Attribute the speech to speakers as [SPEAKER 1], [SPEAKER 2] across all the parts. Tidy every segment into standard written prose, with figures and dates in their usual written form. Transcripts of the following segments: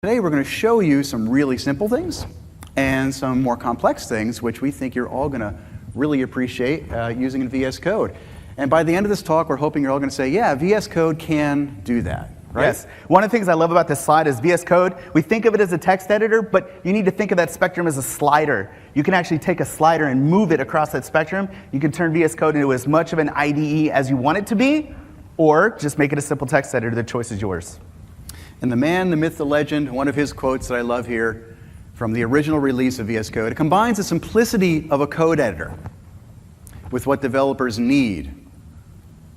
[SPEAKER 1] Today we're going to show you some really simple things and some more complex things which we think you're all going to really appreciate using in VS Code. And by the end of this talk, we're hoping you're all going to say, yeah, VS Code can do that. Right?
[SPEAKER 2] Yes. One of the things I love about this slide is VS Code, we think of it as a text editor, but you need to think of that spectrum as a slider. You can actually take a slider and move it across that spectrum. You can turn VS Code into as much of an IDE as you want it to be, or just make it a simple text editor. The choice is yours.
[SPEAKER 1] And the man, the myth, the legend, one of his quotes that I love here from the original release of VS Code, it combines the simplicity of a code editor with what developers need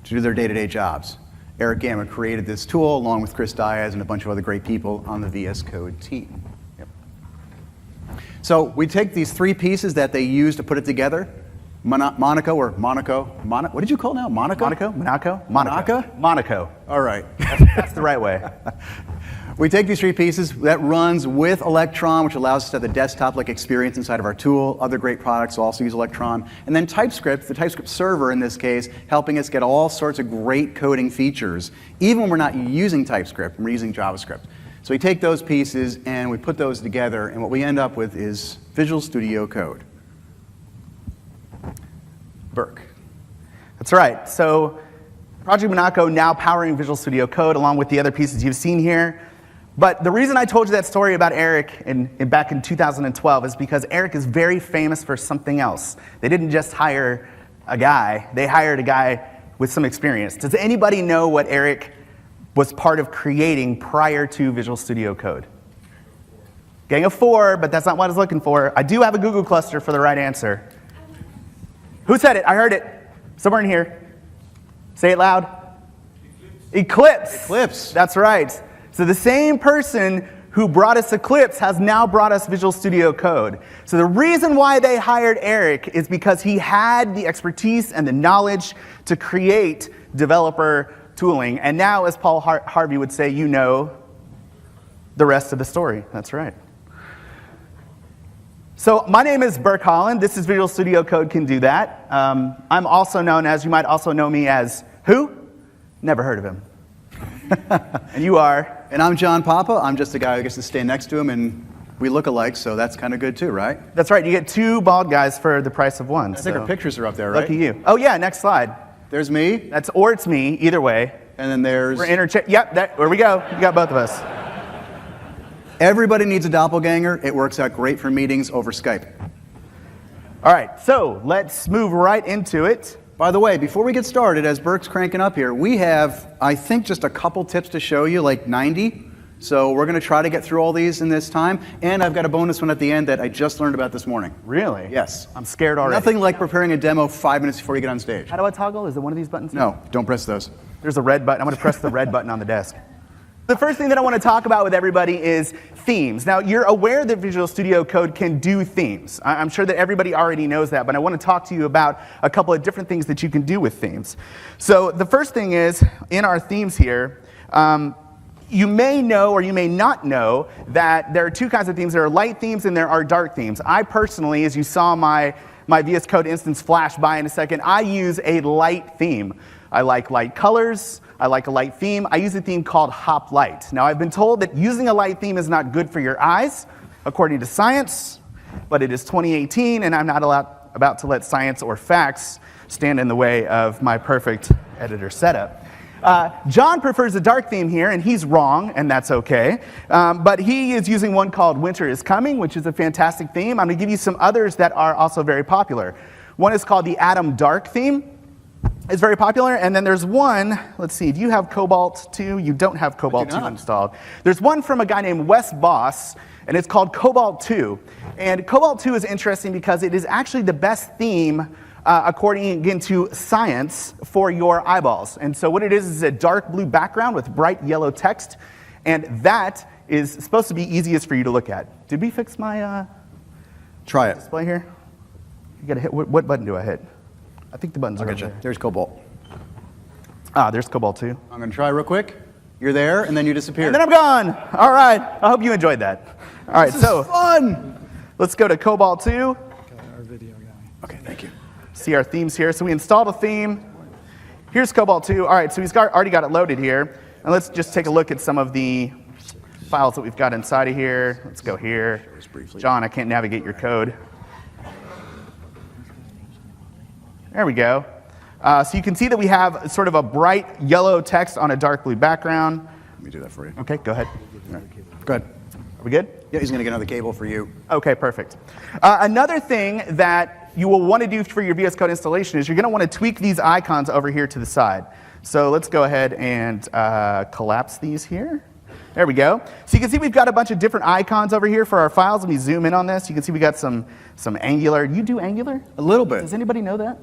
[SPEAKER 1] to do their day-to-day jobs. Eric Gamma created this tool along with Chris Diaz and a bunch of other great people on the VS Code team. Yep. So we take these three pieces that they use to put it together. Monaco. What did you call it now? Monaco?
[SPEAKER 2] Monaco.
[SPEAKER 1] All right.
[SPEAKER 2] That's the right way.
[SPEAKER 1] We take these three pieces that runs with Electron, which allows us to have the desktop-like experience inside of our tool. Other great products also use Electron. And then TypeScript, the TypeScript server in this case, helping us get all sorts of great coding features, even when we're not using TypeScript, we're using JavaScript. So we take those pieces and we put those together, and what we end up with is Visual Studio Code. Burke.
[SPEAKER 2] That's right. So Project Monaco now powering Visual Studio Code along with the other pieces you've seen here. But the reason I told you that story about Eric back in 2012 is because Eric is very famous for something else. They didn't just hire a guy, they hired a guy with some experience. Does anybody know what Eric was part of creating prior to Visual Studio Code? Gang of four, but that's not what I was looking for. I do have a Google cluster for the right answer. Who said it? I heard it. Somewhere in here. Say it loud. Eclipse.
[SPEAKER 1] Eclipse.
[SPEAKER 2] That's right. So the same person who brought us Eclipse has now brought us Visual Studio Code. So the reason why they hired Eric is because he had the expertise and the knowledge to create developer tooling. And now, as Paul Harvey would say, you know the rest of the story. That's right. So my name is Burke Holland. This is Visual Studio Code Can Do That. I'm also known as, you might also know me as who? Never heard of him. And you are?
[SPEAKER 1] And I'm John Papa. I'm just the guy who gets to stand next to him, and we look alike, so that's kind of good too, right?
[SPEAKER 2] That's right. You get two bald guys for the price of one.
[SPEAKER 1] I think our pictures are up there, right?
[SPEAKER 2] Lucky you. Oh yeah, next slide.
[SPEAKER 1] There's me.
[SPEAKER 2] That's or it's me, either way.
[SPEAKER 1] And then there's...
[SPEAKER 2] We're Yep, there we go. You got both of us.
[SPEAKER 1] Everybody needs a doppelganger. It works out great for meetings over Skype.
[SPEAKER 2] All right, so let's move right into it.
[SPEAKER 1] By the way, before we get started, as Burke's cranking up here, we have, I think, just a couple tips to show you, like 90. So we're going to try to get through all these in this time. And I've got a bonus one at the end that I just learned about this morning.
[SPEAKER 2] Really?
[SPEAKER 1] Yes.
[SPEAKER 2] I'm scared already.
[SPEAKER 1] Nothing like preparing a demo 5 minutes before you get on stage.
[SPEAKER 2] How do I toggle? Is it one of these buttons?
[SPEAKER 1] No, don't press those.
[SPEAKER 2] There's a red button. I'm going to press the red button on the desk. The first thing that I want to talk about with everybody is themes. Now, you're aware that Visual Studio Code can do themes. I'm sure that everybody already knows that, but I want to talk to you about a couple of different things that you can do with themes. So the first thing is, in our themes here, you may know or you may not know that there are two kinds of themes. There are light themes and there are dark themes. I personally, as you saw my VS Code instance flash by in a second, I use a light theme. I like light colors. I like a light theme. I use a theme called Hop Light. Now, I've been told that using a light theme is not good for your eyes, according to science, but it is 2018, and I'm not about to let science or facts stand in the way of my perfect editor setup. John prefers a dark theme here, and he's wrong, and that's okay. But he is using one called Winter is Coming, which is a fantastic theme. I'm going to give you some others that are also very popular. One is called the Atom Dark theme. It's very popular, and then there's one, let's see, do you have Cobalt 2? You don't have Cobalt 2 installed. There's one from a guy named Wes Boss, and it's called Cobalt 2. And Cobalt 2 is interesting because it is actually the best theme, according again to science, for your eyeballs. And so what it is a dark blue background with bright yellow text, and that is supposed to be easiest for you to look at. Did we fix my
[SPEAKER 1] Try it.
[SPEAKER 2] display here? You gotta hit, what button do I hit? I think the buttons are over there.
[SPEAKER 1] There's Cobalt.
[SPEAKER 2] Ah, there's Cobalt 2.
[SPEAKER 1] I'm going to try real quick. You're there, and then you disappear.
[SPEAKER 2] And then I'm gone. All right. I hope you enjoyed that. All right,
[SPEAKER 1] this is fun.
[SPEAKER 2] Let's go to Cobalt 2.
[SPEAKER 3] Okay, our video guy.
[SPEAKER 1] Okay, thank you.
[SPEAKER 2] See our themes here. So we installed a theme. Here's Cobalt 2. All right, so he's already got it loaded here. And let's just take a look at some of the files that we've got inside of here. Let's go here. John, I can't navigate your code. There we go. So you can see that we have sort of a bright yellow text on a dark blue background.
[SPEAKER 1] Let me do that for you.
[SPEAKER 2] Okay, go ahead.
[SPEAKER 1] Go ahead.
[SPEAKER 2] Are we good?
[SPEAKER 1] Yeah, he's going to get another cable for you.
[SPEAKER 2] Okay, perfect. Another thing that you will want to do for your VS Code installation is you're going to want to tweak these icons over here to the side. So let's go ahead and collapse these here. There we go. So you can see we've got a bunch of different icons over here for our files. Let me zoom in on this. You can see we got some Angular. You do Angular?
[SPEAKER 1] A little bit.
[SPEAKER 2] Does anybody know that?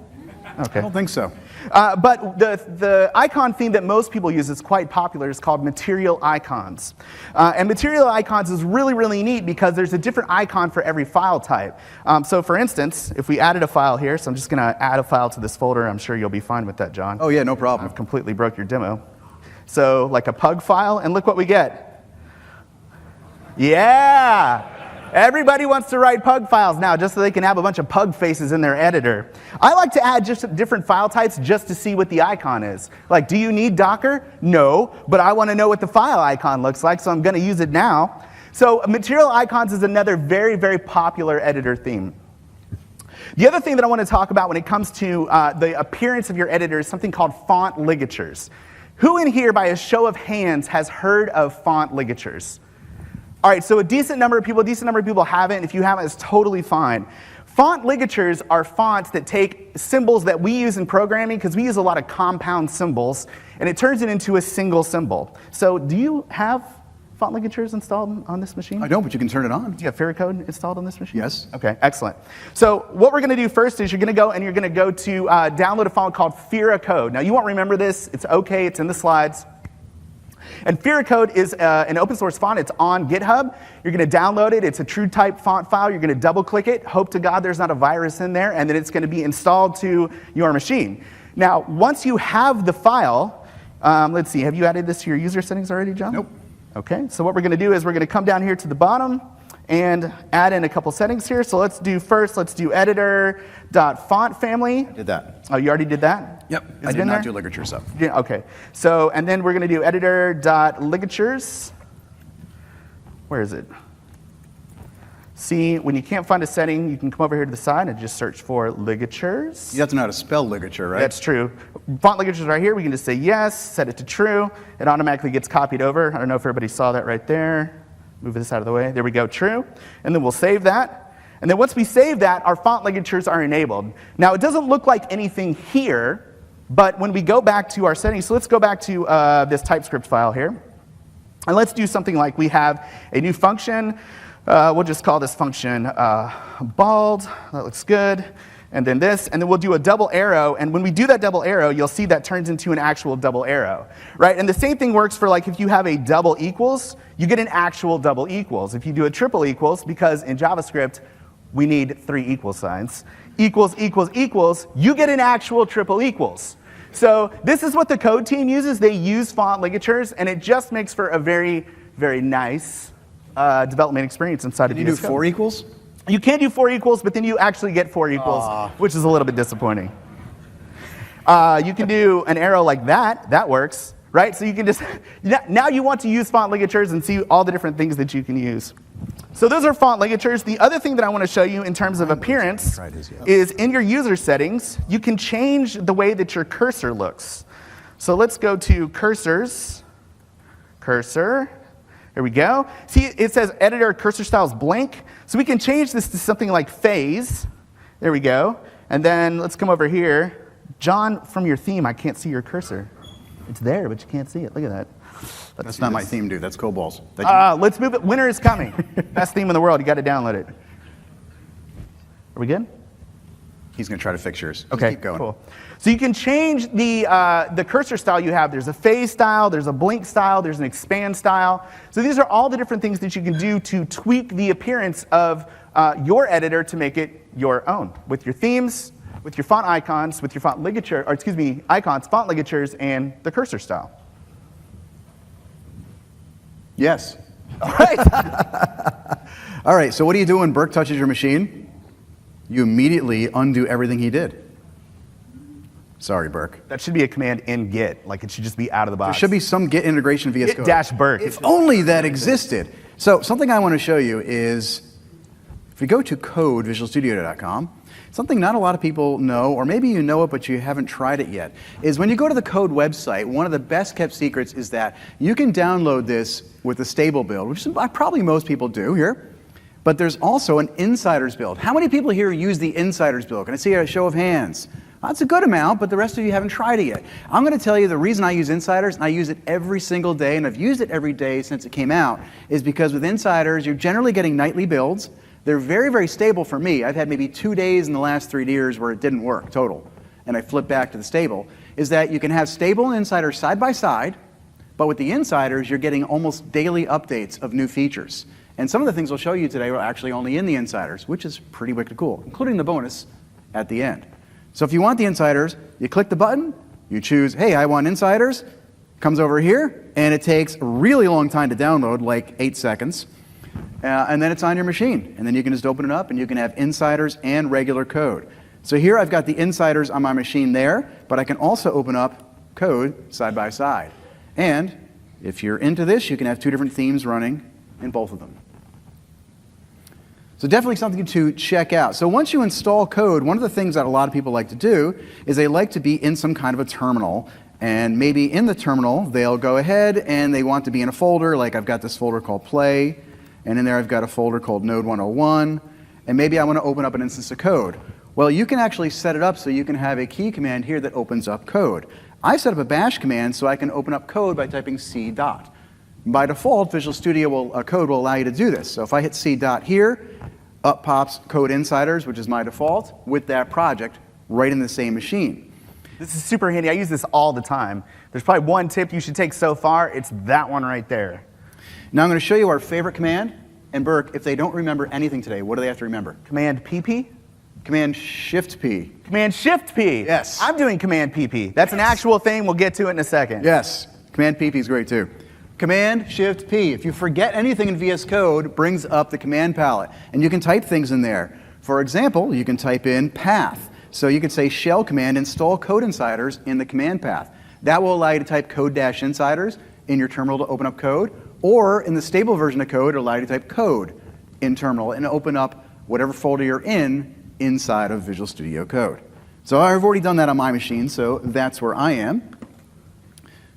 [SPEAKER 2] Okay.
[SPEAKER 1] I don't think so.
[SPEAKER 2] But the icon theme that most people use is quite popular. It's called material icons. And material icons is really, really neat because there's a different icon for every file type. So for instance, if we added a file here, so I'm just going to add a file to this folder. I'm sure you'll be fine with that, John.
[SPEAKER 1] Oh, yeah, no problem.
[SPEAKER 2] I've completely broke your demo. So like a pug file, and look what we get. Yeah! Everybody wants to write pug files now just so they can have a bunch of pug faces in their editor. I like to add just different file types just to see what the icon is. Like, do you need Docker? No, but I want to know what the file icon looks like, so I'm going to use it now. So material icons is another very, very popular editor theme. The other thing that I want to talk about when it comes to the appearance of your editor is something called font ligatures. Who in here, by a show of hands, has heard of font ligatures? All right, so a decent number of people haven't. If you haven't, it's totally fine. Font ligatures are fonts that take symbols that we use in programming, because we use a lot of compound symbols, and it turns it into a single symbol. So do you have font ligatures installed on this machine?
[SPEAKER 1] I don't, but you can turn it on.
[SPEAKER 2] Do you have Fairy Code installed on this machine?
[SPEAKER 1] Yes.
[SPEAKER 2] Okay, excellent. So what we're going to do first is you're going to go to download a file called Fira Code. Now you won't remember this. It's okay. It's in the slides. And Fira Code is an open source font. It's on GitHub. You're going to download it. It's a true type font file. You're going to double click it. Hope to God there's not a virus in there, and then it's going to be installed to your machine. Now, once you have the file, let's see. Have you added this to your user settings already, John?
[SPEAKER 1] Nope.
[SPEAKER 2] Okay. So what we're going to do is we're going to come down here to the bottom and add in a couple settings here. So let's do editor.font family.
[SPEAKER 1] I did that.
[SPEAKER 2] Oh, you already did that?
[SPEAKER 1] Yep.
[SPEAKER 2] Is
[SPEAKER 1] I
[SPEAKER 2] it
[SPEAKER 1] did
[SPEAKER 2] in
[SPEAKER 1] not
[SPEAKER 2] there?
[SPEAKER 1] do ligature stuff.
[SPEAKER 2] Yeah, okay. So, and then we're going to do editor.ligatures. Where is it? See, when you can't find a setting, you can come over here to the side and just search for ligatures.
[SPEAKER 1] You have to know how to spell ligature, right?
[SPEAKER 2] That's true. Font ligatures right here. We can just say yes, set it to true. It automatically gets copied over. I don't know if everybody saw that right there. Move this out of the way. There we go, true. And then we'll save that. And then once we save that, our font ligatures are enabled. Now, it doesn't look like anything here, but when we go back to our settings, so let's go back to this TypeScript file here. And let's do something like we have a new function. We'll just call this function bald. That looks good. And then this, and then we'll do a double arrow, and when we do that double arrow, you'll see that turns into an actual double arrow, right? And the same thing works for, like, if you have a double equals, you get an actual double equals. If you do a triple equals, because in JavaScript, we need 3 equal signs, equals, equals, equals, you get an actual triple equals. So this is what the code team uses. They use font ligatures, and it just makes for a very, very nice development experience inside of VS Code.
[SPEAKER 1] Can you do 4 equals?
[SPEAKER 2] You can do 4 equals, but then you actually get 4 equals, which is a little bit disappointing. You can do an arrow like that. That works, right? So you can just, now you want to use font ligatures and see all the different things that you can use. So those are font ligatures. The other thing that I want to show you in terms of appearance is in your user settings, you can change the way that your cursor looks. So let's go to cursors, cursor. There we go. See, it says editor cursor styles blank. So we can change this to something like phase. There we go. And then let's come over here. John, from your theme, I can't see your cursor. It's there, but you can't see it. Look at that.
[SPEAKER 1] That's not my theme, dude. That's Cobal's.
[SPEAKER 2] Let's move it. Winter is coming. Best theme in the world. You got to download it. Are we good?
[SPEAKER 1] He's going to try to fix yours. Just
[SPEAKER 2] Okay,
[SPEAKER 1] keep going.
[SPEAKER 2] cool. So you can change the cursor style you have. There's a phase style, there's a blink style, there's an expand style. So these are all the different things that you can do to tweak the appearance of your editor to make it your own with your themes, with your font icons, with your font ligature, or excuse me, icons, font ligatures, and the cursor style.
[SPEAKER 1] Yes.
[SPEAKER 2] All right.
[SPEAKER 1] All right, so what do you do when Burke touches your machine? You immediately undo everything he did. Sorry, Burke.
[SPEAKER 2] That should be a command in Git. Like, it should just be out of the box.
[SPEAKER 1] There should be some Git integration VS Code.
[SPEAKER 2] Git-Burke.
[SPEAKER 1] If only that existed. So something I want to show you is, if we go to code, visualstudio.com, something not a lot of people know, or maybe you know it but you haven't tried it yet, is when you go to the code website, one of the best kept secrets is that you can download this with a stable build, which is probably most people do here. But there's also an insider's build. How many people here use the insider's build? Can I see a show of hands? That's a good amount, but the rest of you haven't tried it yet. I'm going to tell you the reason I use insiders, and I use it every single day, and I've used it every day since it came out, is because with insiders, you're generally getting nightly builds. They're very, very stable for me. I've had maybe 2 days in the last 3 years where it didn't work total, and I flipped back to the stable, is that you can have stable and insiders side by side, but with the insiders, you're getting almost daily updates of new features. And some of the things I'll show you today are actually only in the insiders, which is pretty wicked cool, including the bonus at the end. So if you want the insiders, you click the button, you choose, hey, I want insiders, comes over here, and it takes a really long time to download, like 8 seconds, and then it's on your machine. And then you can just open it up, and you can have insiders and regular code. So here I've got the insiders on my machine there, but I can also open up code side by side. And if you're into this, you can have 2 different themes running in both of them. So definitely something to check out. So once you install code, one of the things that a lot of people like to do is they like to be in some kind of a terminal. And maybe in the terminal, they'll go ahead and they want to be in a folder, like I've got this folder called Play, and in there I've got a folder called Node 101, and maybe I want to open up an instance of code. Well, you can actually set it up so you can have a key command here that opens up code. I set up a bash command so I can open up code by typing C dot. By default, Visual Studio Code will allow you to do this. So if I hit C dot here, up pops Code Insiders, which is my default, with that project right in the same machine.
[SPEAKER 2] This is super handy. I use this all the time. There's probably one tip you should take so far. It's that one right there.
[SPEAKER 1] Now I'm going to show you our favorite command. And Burke, if they don't remember anything today, what do they have to remember?
[SPEAKER 2] Command PP?
[SPEAKER 1] Command Shift P.
[SPEAKER 2] Command Shift P.
[SPEAKER 1] Yes.
[SPEAKER 2] I'm doing Command PP. That's an actual thing. We'll get to it in a second.
[SPEAKER 1] Yes. Command PP is great too. Command Shift P. If you forget anything in VS Code, brings up the command palette. And you can type things in there. For example, you can type in path. So you could say shell command install code insiders in the command path. That will allow you to type code-insiders in your terminal to open up code. Or in the stable version of code, it'll allow you to type code in terminal and open up whatever folder you're in inside of Visual Studio Code. So I've already done that on my machine, so that's where I am.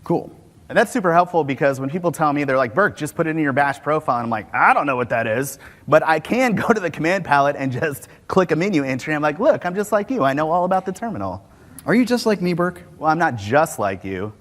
[SPEAKER 1] Cool.
[SPEAKER 2] And that's super helpful because when people tell me, they're like, Burke, just put it in your bash profile. And I'm like, I don't know what that is. But I can go to the command palette and just click a menu entry. I'm like, look, I'm just like you. I know all about the terminal.
[SPEAKER 1] Are you just like me, Burke?
[SPEAKER 2] Well, I'm not just like you.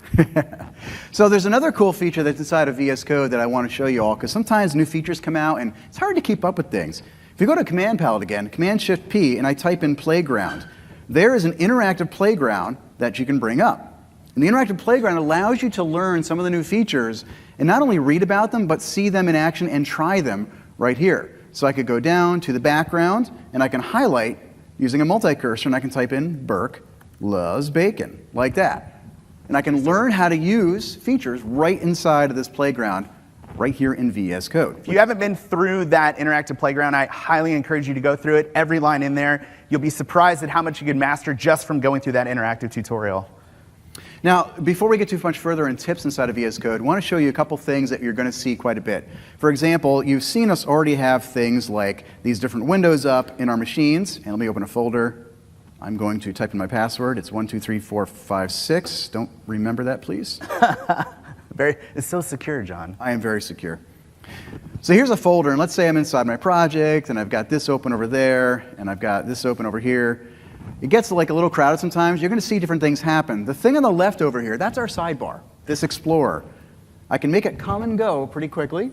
[SPEAKER 1] So there's another cool feature that's inside of VS Code that I want to show you all, because sometimes new features come out and it's hard to keep up with things. If you go to Command Palette again, Command Shift P, and I type in playground, there is an interactive playground that you can bring up. And the interactive playground allows you to learn some of the new features and not only read about them, but see them in action and try them right here. So I could go down to the background and I can highlight using a multi-cursor and I can type in Burke loves bacon, like that. And I can learn how to use features right inside of this playground right here in VS Code.
[SPEAKER 2] If you haven't been through that interactive playground, I highly encourage you to go through it. Every line in there, you'll be surprised at how much you can master just from going through that interactive tutorial.
[SPEAKER 1] Now, before we get too much further in tips inside of VS Code, I want to show you a couple things that you're going to see quite a bit. For example, you've seen us already have things like these different windows up in our machines. And let me open a folder. I'm going to type in my password. It's 123456. Don't remember that, please.
[SPEAKER 2] It's so secure, John.
[SPEAKER 1] I am very secure. So here's a folder, and let's say I'm inside my project, and I've got this open over there, and I've got this open over here. It gets like a little crowded sometimes. You're going to see different things happen. The thing on the left over here, that's our sidebar, this Explorer. I can make it come and go pretty quickly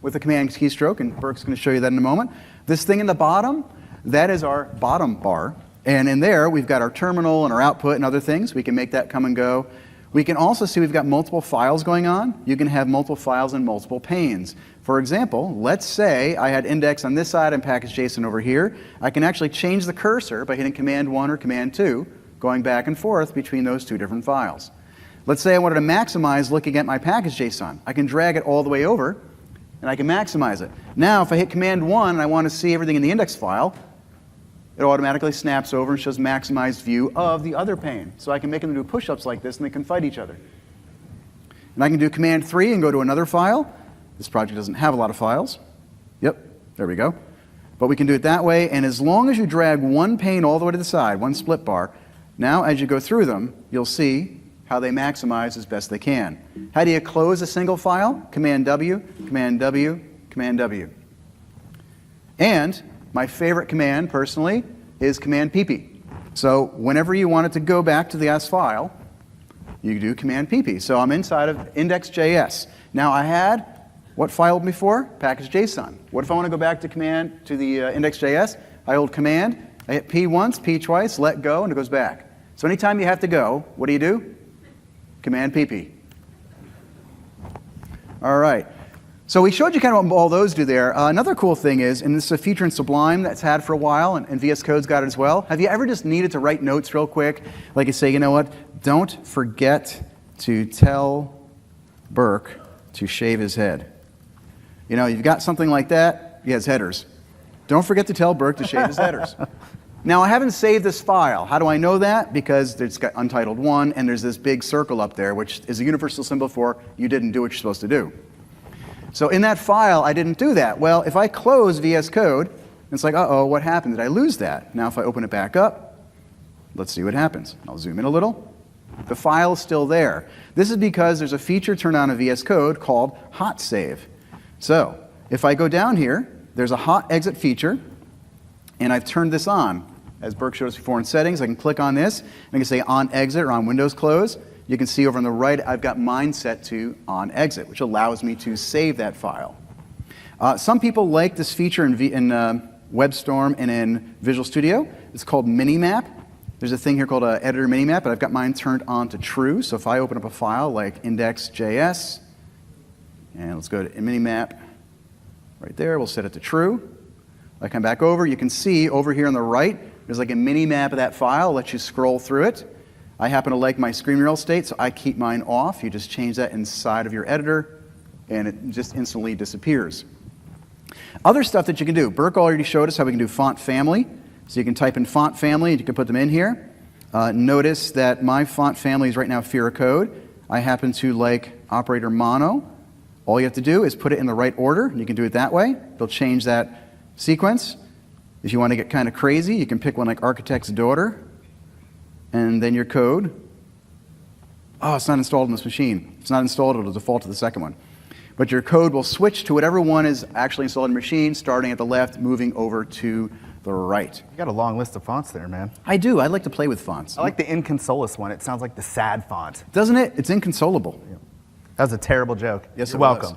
[SPEAKER 1] with the command keystroke, and Burke's going to show you that in a moment. This thing in the bottom, that is our bottom bar. And in there, we've got our terminal and our output and other things. We can make that come and go. We can also see we've got multiple files going on. You can have multiple files in multiple panes. For example, let's say I had index on this side and package.json over here. I can actually change the cursor by hitting Command 1 or Command 2, going back and forth between those two different files. Let's say I wanted to maximize looking at my package.json. I can drag it all the way over, and I can maximize it. Now, if I hit Command 1 and I want to see everything in the index file, it automatically snaps over and shows maximized view of the other pane. So I can make them do push-ups like this, and they can fight each other. And I can do Command 3 and go to another file. This project doesn't have a lot of files. Yep, there we go. But we can do it that way, and as long as you drag one pane all the way to the side, one split bar, now as you go through them, you'll see how they maximize as best they can. How do you close a single file? Command W, Command W, Command W. And my favorite command, personally, is Command PP. So whenever you want it to go back to the S file, you do Command PP. So I'm inside of index.js. Now I had what file before? Package.json. What if I want to go back to the index.js? I hold Command, I hit P once, P twice, let go, and it goes back. So anytime you have to go, what do? Command PP. All right. So we showed you kind of what all those do there. Another cool thing is, and this is a feature in Sublime that's had for a while, and VS Code's got it as well. Have you ever just needed to write notes real quick? Like you say, you know what? Don't forget to tell Burke to shave his head. You know, you've got something like that. He has headers. Don't forget to tell Burke to shave his headers. Now, I haven't saved this file. How do I know that? Because it's got untitled 1, and there's this big circle up there, which is a universal symbol for you didn't do what you're supposed to do. So in that file, I didn't do that. Well, if I close VS Code, it's like, uh-oh, what happened? Did I lose that? Now, if I open it back up, let's see what happens. I'll zoom in a little. The file is still there. This is because there's a feature turned on in VS Code called hot save. So if I go down here, there's a hot exit feature, and I've turned this on. As Burke showed us before in settings, I can click on this, and I can say on exit or on Windows close. You can see over on the right, I've got mine set to on exit, which allows me to save that file. Some people like this feature in WebStorm and in Visual Studio. It's called Minimap. There's a thing here called Editor Minimap, but I've got mine turned on to true. So if I open up a file like index.js, and let's go to Minimap right there, we'll set it to true. I come back over, you can see over here on the right, there's like a mini-map of that file, lets you scroll through it. I happen to like my screen real estate, so I keep mine off. You just change that inside of your editor, and it just instantly disappears. Other stuff that you can do. Burke already showed us how we can do font family. So you can type in font family, and you can put them in here. Notice that my font family is right now Fear Code. I happen to like operator mono. All you have to do is put it in the right order, and you can do it that way. It'll change that sequence. If you want to get kind of crazy, you can pick one like Architect's Daughter, and then your code. Oh, it's not installed on this machine. If it's not installed, it'll default to the second one. But your code will switch to whatever one is actually installed in the machine, starting at the left, moving over to the right.
[SPEAKER 2] You got a long list of fonts there, man.
[SPEAKER 1] I do. I like to play with fonts.
[SPEAKER 2] I like the inconsolable one. It sounds like the sad font.
[SPEAKER 1] Doesn't it? It's inconsolable.
[SPEAKER 2] Yeah. That was a terrible joke.
[SPEAKER 1] Yes,
[SPEAKER 2] You're welcome.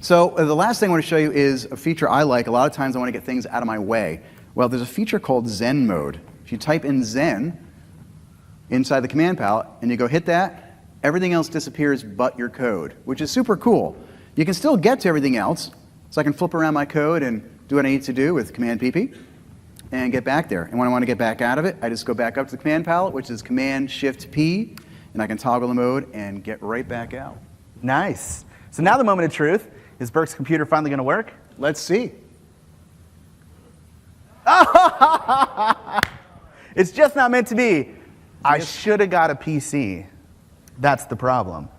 [SPEAKER 1] So the last thing I want to show you is a feature I like. A lot of times I want to get things out of my way. Well, there's a feature called Zen mode. If you type in Zen inside the command palette and you go hit that, everything else disappears but your code, which is super cool. You can still get to everything else. So I can flip around my code and do what I need to do with Command PP and get back there. And when I want to get back out of it, I just go back up to the command palette, which is Command Shift P, and I can toggle the mode and get right back out.
[SPEAKER 2] Nice. So now the moment of truth. Is Burke's computer finally going to work?
[SPEAKER 1] Let's see.
[SPEAKER 2] It's just not meant to be. I should have got a PC. That's the problem.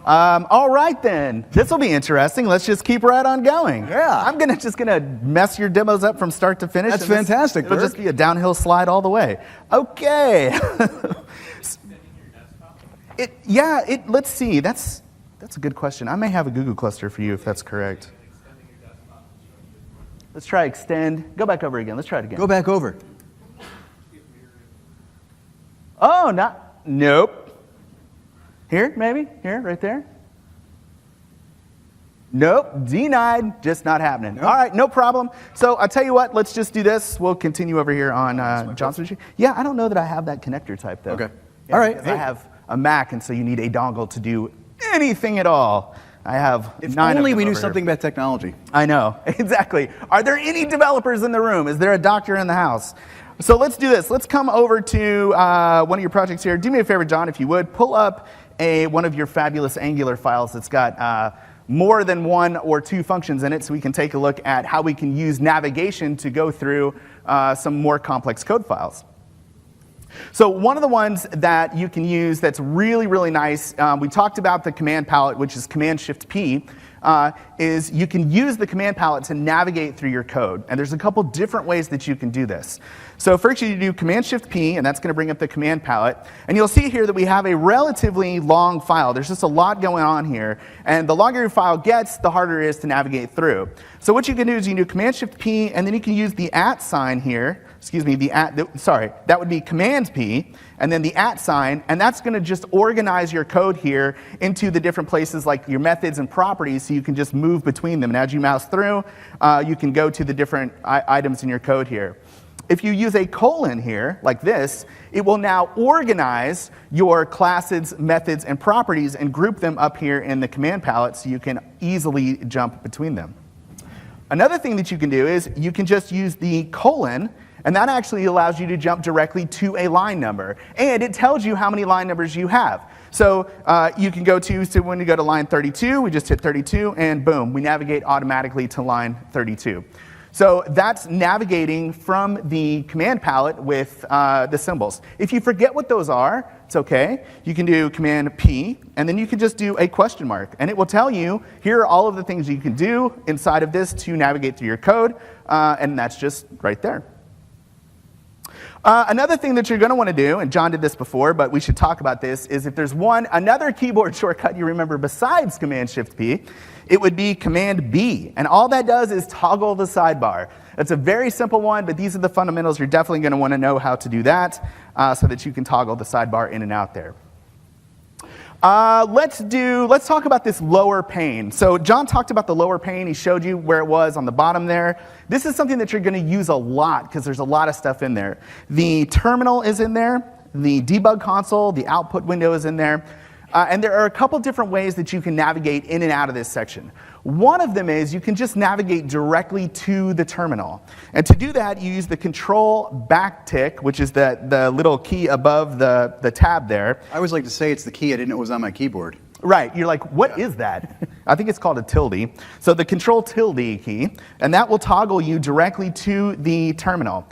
[SPEAKER 2] All right, then. This will be interesting. Let's just keep right on going.
[SPEAKER 1] Yeah.
[SPEAKER 2] I'm just gonna mess your demos up from start to finish.
[SPEAKER 1] That's fantastic,
[SPEAKER 2] It'll
[SPEAKER 1] Burke.
[SPEAKER 2] just be a downhill slide all the way. Okay. Let's see. That's a good question. I may have a Google cluster for you if that's correct. Let's try extend. Go back over again. Let's try it again.
[SPEAKER 1] Go back over.
[SPEAKER 2] Oh, nope. Here, maybe? Here, right there? Nope, denied, just not happening.
[SPEAKER 1] Nope.
[SPEAKER 2] All right, no problem. So I'll tell you what, let's just do this. We'll continue over here on Johnson's machine. Yeah, I don't know that I have that connector type, though.
[SPEAKER 1] Okay.
[SPEAKER 2] Yeah,
[SPEAKER 1] all right.
[SPEAKER 2] I have a Mac, and so you need a dongle to do anything at all. I have
[SPEAKER 1] If
[SPEAKER 2] 9
[SPEAKER 1] only
[SPEAKER 2] of them
[SPEAKER 1] we knew
[SPEAKER 2] over
[SPEAKER 1] something
[SPEAKER 2] here.
[SPEAKER 1] about technology.
[SPEAKER 2] I know, exactly. Are there any developers in the room? Is there a doctor in the house? So let's do this. Let's come over to one of your projects here. Do me a favor, John, if you would. Pull up one of your fabulous Angular files that's got more than one or two functions in it, so we can take a look at how we can use navigation to go through some more complex code files. So one of the ones that you can use that's really, really nice, we talked about the command palette, which is Command-Shift-P, is you can use the command palette to navigate through your code. And there's a couple different ways that you can do this. So first you do Command-Shift-P, and that's going to bring up the command palette. And you'll see here that we have a relatively long file. There's just a lot going on here. And the longer your file gets, the harder it is to navigate through. So what you can do is you can do Command-Shift-P, and then you can use the @ sign here. Excuse me, that would be Command-P, and then the @ sign, and that's going to just organize your code here into the different places like your methods and properties, so you can just move between them. And as you mouse through, you can go to the different items in your code here. If you use a colon here, like this, it will now organize your classes, methods, and properties and group them up here in the command palette so you can easily jump between them. Another thing that you can do is you can just use the colon, and that actually allows you to jump directly to a line number. And it tells you how many line numbers you have. So you can go to, so when you go to line 32, we just hit 32, and boom, we navigate automatically to line 32. So that's navigating from the command palette with the symbols. If you forget what those are, it's okay. You can do Command-P, and then you can just do a question mark. And it will tell you, here are all of the things you can do inside of this to navigate through your code, and that's just right there. Another thing that you're going to want to do, and John did this before, but we should talk about this, is if there's another keyboard shortcut you remember besides Command-Shift-P, it would be Command-B. And all that does is toggle the sidebar. It's a very simple one, but these are the fundamentals. You're definitely going to want to know how to do that so that you can toggle the sidebar in and out there. Let's talk about this lower pane. So John talked about the lower pane. He showed you where it was on the bottom there. This is something that you're going to use a lot because there's a lot of stuff in there. The terminal is in there. The debug console, the output window is in there. And there are a couple different ways that you can navigate in and out of this section. One of them is you can just navigate directly to the terminal. And to do that, you use the control backtick, which is the little key above the tab there.
[SPEAKER 1] I always like to say it's the key. I didn't know it was on my keyboard.
[SPEAKER 2] Right. You're like, what is that? I think it's called a tilde. So the control tilde key, and that will toggle you directly to the terminal.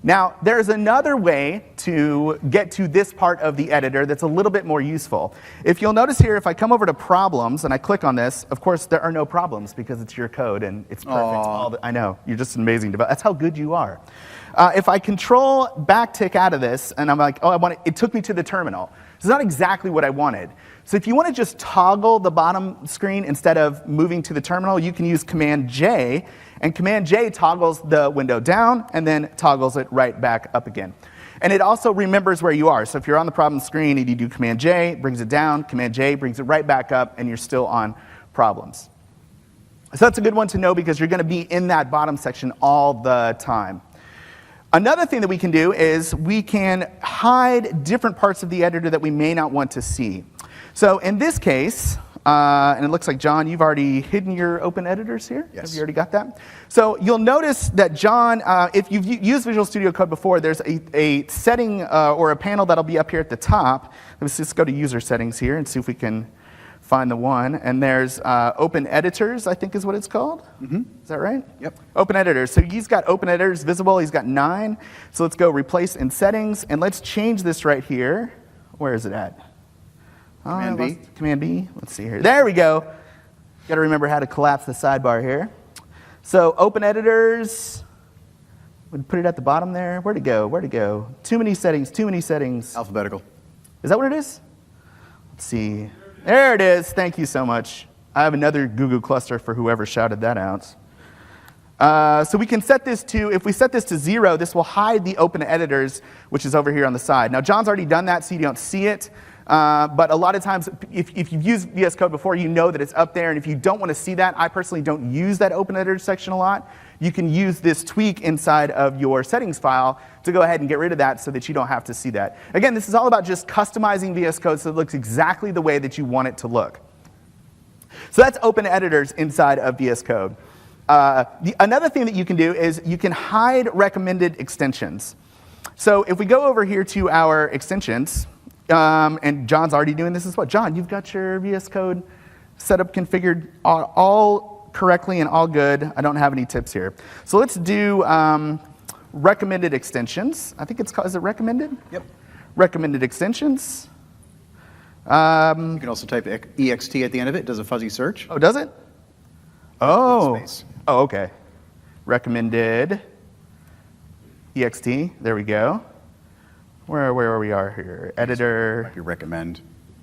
[SPEAKER 2] Now, there's another way to get to this part of the editor that's a little bit more useful. If you'll notice here, if I come over to problems and I click on this, of course, there are no problems because it's your code and it's perfect. I know, you're just an amazing developer. That's how good you are. If I control backtick out of this and I'm like, it took me to the terminal. It's not exactly what I wanted. So if you want to just toggle the bottom screen instead of moving to the terminal, you can use Command-J. And Command-J toggles the window down and then toggles it right back up again. And it also remembers where you are. So if you're on the problem screen and you do Command-J, it brings it down. Command-J brings it right back up, and you're still on problems. So that's a good one to know because you're going to be in that bottom section all the time. Another thing that we can do is we can hide different parts of the editor that we may not want to see. So in this case, and it looks like, John, you've already hidden your open editors here?
[SPEAKER 1] Yes.
[SPEAKER 2] Have you already got that? So you'll notice that, John, if you've used Visual Studio Code before, there's a setting or a panel that'll be up here at the top. Let's just go to user settings here and see if we can find the one. And there's open editors, I think is what it's called. Mm-hmm. Is that right?
[SPEAKER 1] Yep.
[SPEAKER 2] Open editors. So he's got open editors visible. He's got 9. So let's go replace in settings. And let's change this right here. Where is it at?
[SPEAKER 1] Command B.
[SPEAKER 2] Command B. Let's see here. There we go. Got to remember how to collapse the sidebar here. So open editors. We'd put it at the bottom there. Where'd it go? Where'd it go? Too many settings. Too many settings.
[SPEAKER 1] Alphabetical.
[SPEAKER 2] Is that what it is? Let's see. There it is. Thank you so much. I have another Goo cluster for whoever shouted that out. So we can set this to, if we set this to 0, this will hide the open editors, which is over here on the side. Now, John's already done that, so you don't see it. But a lot of times, if you've used VS Code before, you know that it's up there. And if you don't want to see that, I personally don't use that open editor section a lot. You can use this tweak inside of your settings file to go ahead and get rid of that so that you don't have to see that. Again, this is all about just customizing VS Code so it looks exactly the way that you want it to look. So that's open editors inside of VS Code. Another thing that you can do is you can hide recommended extensions. So if we go over here to our extensions, and John's already doing this as well. John, you've got your VS Code setup configured all correctly and all good. I don't have any tips here. So let's do recommended extensions. I think it's called, is it recommended?
[SPEAKER 1] Yep.
[SPEAKER 2] Recommended extensions.
[SPEAKER 1] You can also type ext at the end of it. It does a fuzzy search.
[SPEAKER 2] Oh, does it? Oh.
[SPEAKER 1] Space.
[SPEAKER 2] Oh, okay. Recommended ext. There we go. Where we are here? Editor.
[SPEAKER 1] You recommend.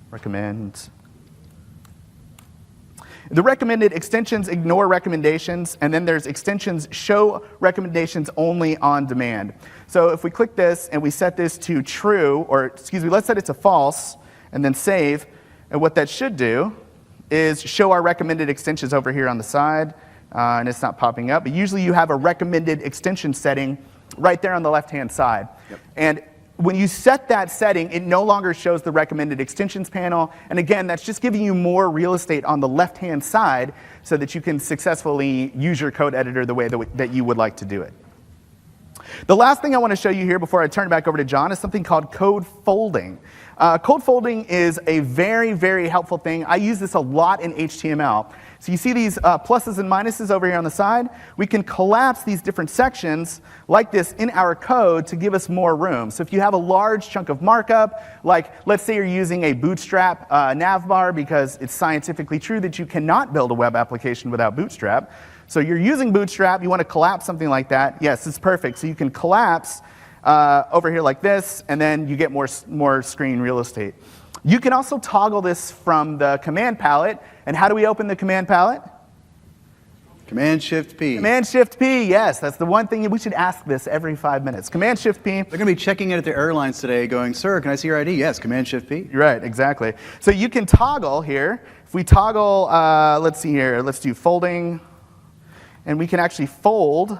[SPEAKER 2] Recommend. The recommended extensions ignore recommendations, and then there's extensions show recommendations only on demand. So if we click this and we set this to true, or excuse me, let's set it to false, and then save, and what that should do is show our recommended extensions over here on the side, and it's not popping up, but usually you have a recommended extension setting right there on the left-hand side.
[SPEAKER 1] Yep.
[SPEAKER 2] And when you set that setting, it no longer shows the recommended extensions panel. And again, that's just giving you more real estate on the left-hand side so that you can successfully use your code editor the way that you would like to do it. The last thing I want to show you here before I turn it back over to John is something called code folding. Code folding is a very, very helpful thing. I use this a lot in HTML. So you see these pluses and minuses over here on the side? We can collapse these different sections like this in our code to give us more room. So if you have a large chunk of markup, like let's say you're using a Bootstrap navbar because it's scientifically true that you cannot build a web application without Bootstrap. So you're using Bootstrap, you want to collapse something like that. Yes, it's perfect. So you can collapse over here like this, and then you get more screen real estate. You can also toggle this from the command palette. And how do we open the command palette?
[SPEAKER 1] Command-Shift-P.
[SPEAKER 2] Command-Shift-P, yes. That's the one thing we should ask this every 5 minutes. Command-Shift-P.
[SPEAKER 1] They're going to be checking in at the airlines today going, sir, can I see your ID? Yes, Command-Shift-P.
[SPEAKER 2] You're right, exactly. So you can toggle here. If we toggle, let's see here. Let's do folding. And we can actually fold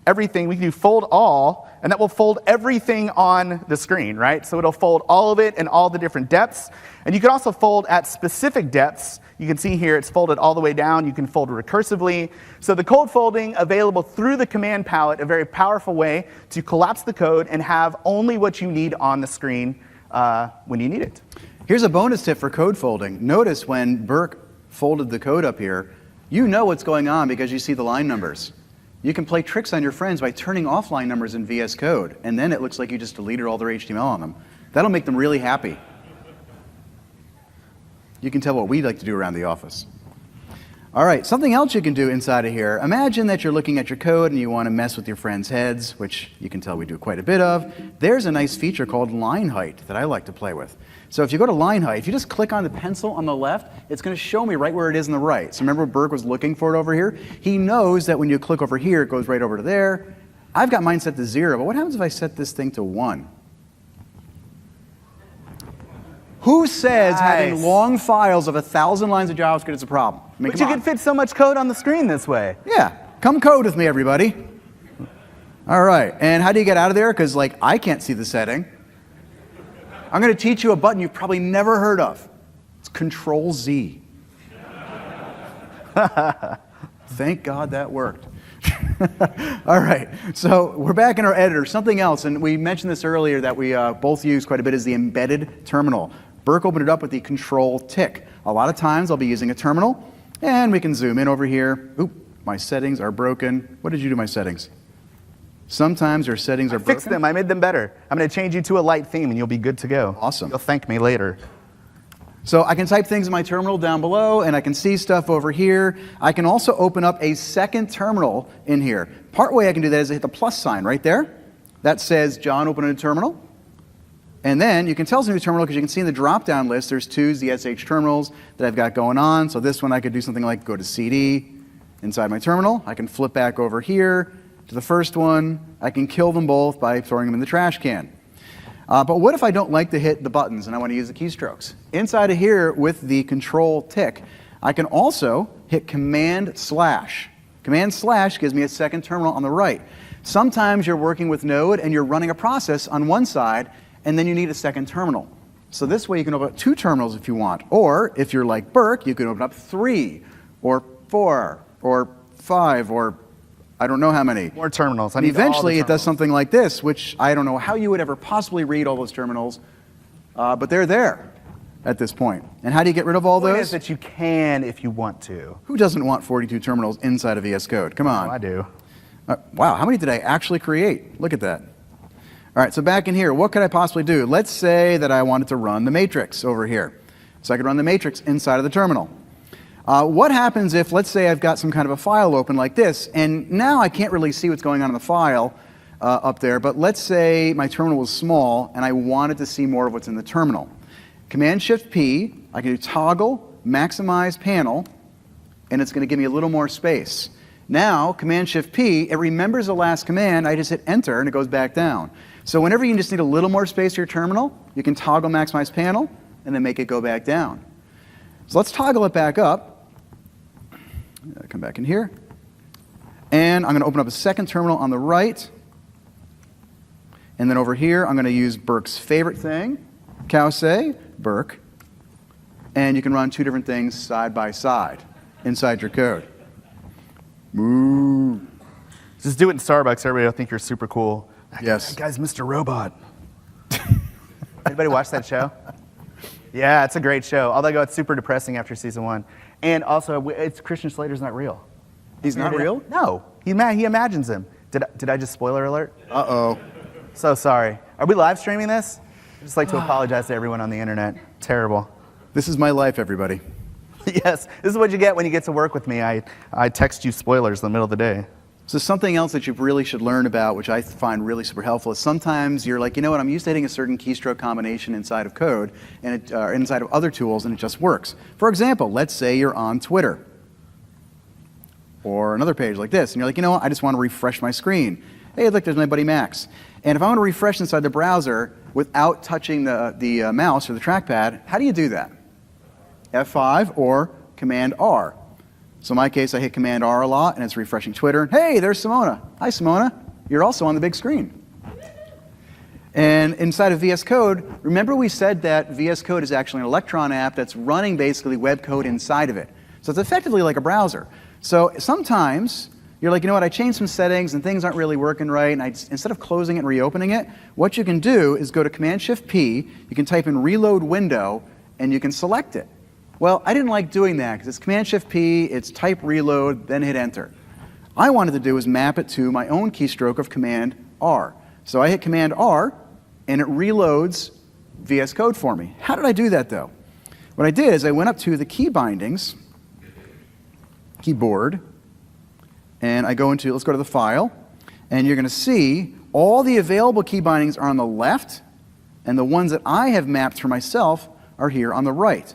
[SPEAKER 2] everything. We can do fold all, and that will fold everything on the screen, right? So it'll fold all of it and all the different depths. And you can also fold at specific depths. You can see here it's folded all the way down. You can fold recursively. So the code folding available through the command palette, a very powerful way to collapse the code and have only what you need on the screen when you need it.
[SPEAKER 1] Here's a bonus tip for code folding. Notice when Burke folded the code up here, you know what's going on because you see the line numbers. You can play tricks on your friends by turning off line numbers in VS Code, and then it looks like you just deleted all their HTML on them. That'll make them really happy. You can tell what we like to do around the office. All right, something else you can do inside of here. Imagine that you're looking at your code and you want to mess with your friends' heads, which you can tell we do quite a bit of. There's a nice feature called line height that I like to play with. So if you go to line height, if you just click on the pencil on the left, it's going to show me right where it is on the right. So remember Burke was looking for it over here? He knows that when you click over here, it goes right over to there. I've got mine set to 0, but what happens if I set this thing to 1? Who says having long files of 1,000 lines of JavaScript is a problem? I mean,
[SPEAKER 2] But you can fit so much code on the screen this way.
[SPEAKER 1] Yeah, come code with me, everybody. All right, and how do you get out of there? Because like I can't see the setting. I'm going to teach you a button you've probably never heard of. It's Control-Z. Thank God that worked. All right, so we're back in our editor. Something else, and we mentioned this earlier that we both use quite a bit, is the embedded terminal. Burke opened it up with the control tick. A lot of times I'll be using a terminal, and we can zoom in over here. Oop, my settings are broken. What did you do to my settings? Sometimes your settings are broken.
[SPEAKER 2] Fix them. I made them better. I'm going to change you to a light theme, and you'll be good to go.
[SPEAKER 1] Awesome.
[SPEAKER 2] You'll thank me later.
[SPEAKER 1] So I can type things in my terminal down below, and I can see stuff over here. I can also open up a second terminal in here. Part way I can do that is I hit the plus sign right there. That says, John, open a new terminal. And then you can tell it's a new terminal because you can see in the drop-down list there's two ZSH terminals that I've got going on. So this one I could do something like go to CD inside my terminal. I can flip back over here to the first one. I can kill them both by throwing them in the trash can. But what if I don't like to hit the buttons and I want to use the keystrokes? Inside of here with the control tick, I can also hit Command/. Command/ gives me a second terminal on the right. Sometimes you're working with Node and you're running a process on one side and then you need a second terminal. So this way you can open up 2 terminals if you want. Or if you're like Burke, you can open up 3 or 4 or 5 or I don't know how many.
[SPEAKER 2] More terminals.
[SPEAKER 1] And eventually it does something like this, which I don't know how you would ever possibly read all those terminals, but they're there. at this point. And how do you get rid of all
[SPEAKER 2] The point
[SPEAKER 1] those?
[SPEAKER 2] is that you can if you want to.
[SPEAKER 1] Who doesn't want 42 terminals inside of VS Code? Come on.
[SPEAKER 2] Oh, I do.
[SPEAKER 1] Wow, how many did I actually create? Look at that. All right, so back in here, what could I possibly do? Let's say that I wanted to run the matrix over here. So I could run the matrix inside of the terminal. What happens if, let's say I've got some kind of a file open like this, and now I can't really see what's going on in the file up there, but let's say my terminal was small and I wanted to see more of what's in the terminal. Command-Shift-P, I can do toggle, maximize panel, and it's going to give me a little more space. Now, Command-Shift-P, it remembers the last command, I just hit Enter and it goes back down. So whenever you just need a little more space for your terminal, you can toggle maximize panel and then make it go back down. So let's toggle it back up. Come back in here. And I'm going to open up a second terminal on the right. And then over here, I'm going to use Burke's favorite thing, Causse, Burke. And you can run two different things side by side inside your code. Moo.
[SPEAKER 2] Just do it in Starbucks. Everybody will think you're super cool.
[SPEAKER 1] Yes.
[SPEAKER 2] That guy's Mr. Robot. Anybody watch that show? Yeah, it's a great show. Although it's super depressing after season 1. And also, it's Christian Slater's not real.
[SPEAKER 1] He's not real?
[SPEAKER 2] No. He imagines him. Did I just spoiler alert?
[SPEAKER 1] Uh-oh.
[SPEAKER 2] So sorry. Are we live streaming this? I'd just like to apologize to everyone on the internet. Terrible.
[SPEAKER 1] This is my life, everybody.
[SPEAKER 2] Yes, this is what you get when you get to work with me. I text you spoilers in the middle of the day.
[SPEAKER 1] So something else that you really should learn about, which I find really super helpful, is sometimes you're like, you know what, I'm used to hitting a certain keystroke combination inside of code, and inside of other tools, and it just works. For example, let's say you're on Twitter, or another page like this, and you're like, you know what, I just want to refresh my screen. Hey, look, there's my buddy Max. And if I want to refresh inside the browser without touching the mouse or the trackpad, how do you do that? F5 or Command-R. So in my case, I hit Command-R a lot, and it's refreshing Twitter. Hey, there's Simona. Hi, Simona. You're also on the big screen. And inside of VS Code, remember we said that VS Code is actually an Electron app that's running basically web code inside of it. So it's effectively like a browser. So sometimes you're like, you know what, I changed some settings and things aren't really working right, and instead of closing it and reopening it, what you can do is go to Command-Shift-P, you can type in reload window, and you can select it. Well, I didn't like doing that because it's Command-Shift-P, it's type reload, then hit Enter. I wanted to do is map it to my own keystroke of Command-R. So I hit Command-R, and it reloads VS Code for me. How did I do that, though? What I did is I went up to the key bindings, keyboard, and I go into, let's go to the file, and you're going to see all the available key bindings are on the left, and the ones that I have mapped for myself are here on the right.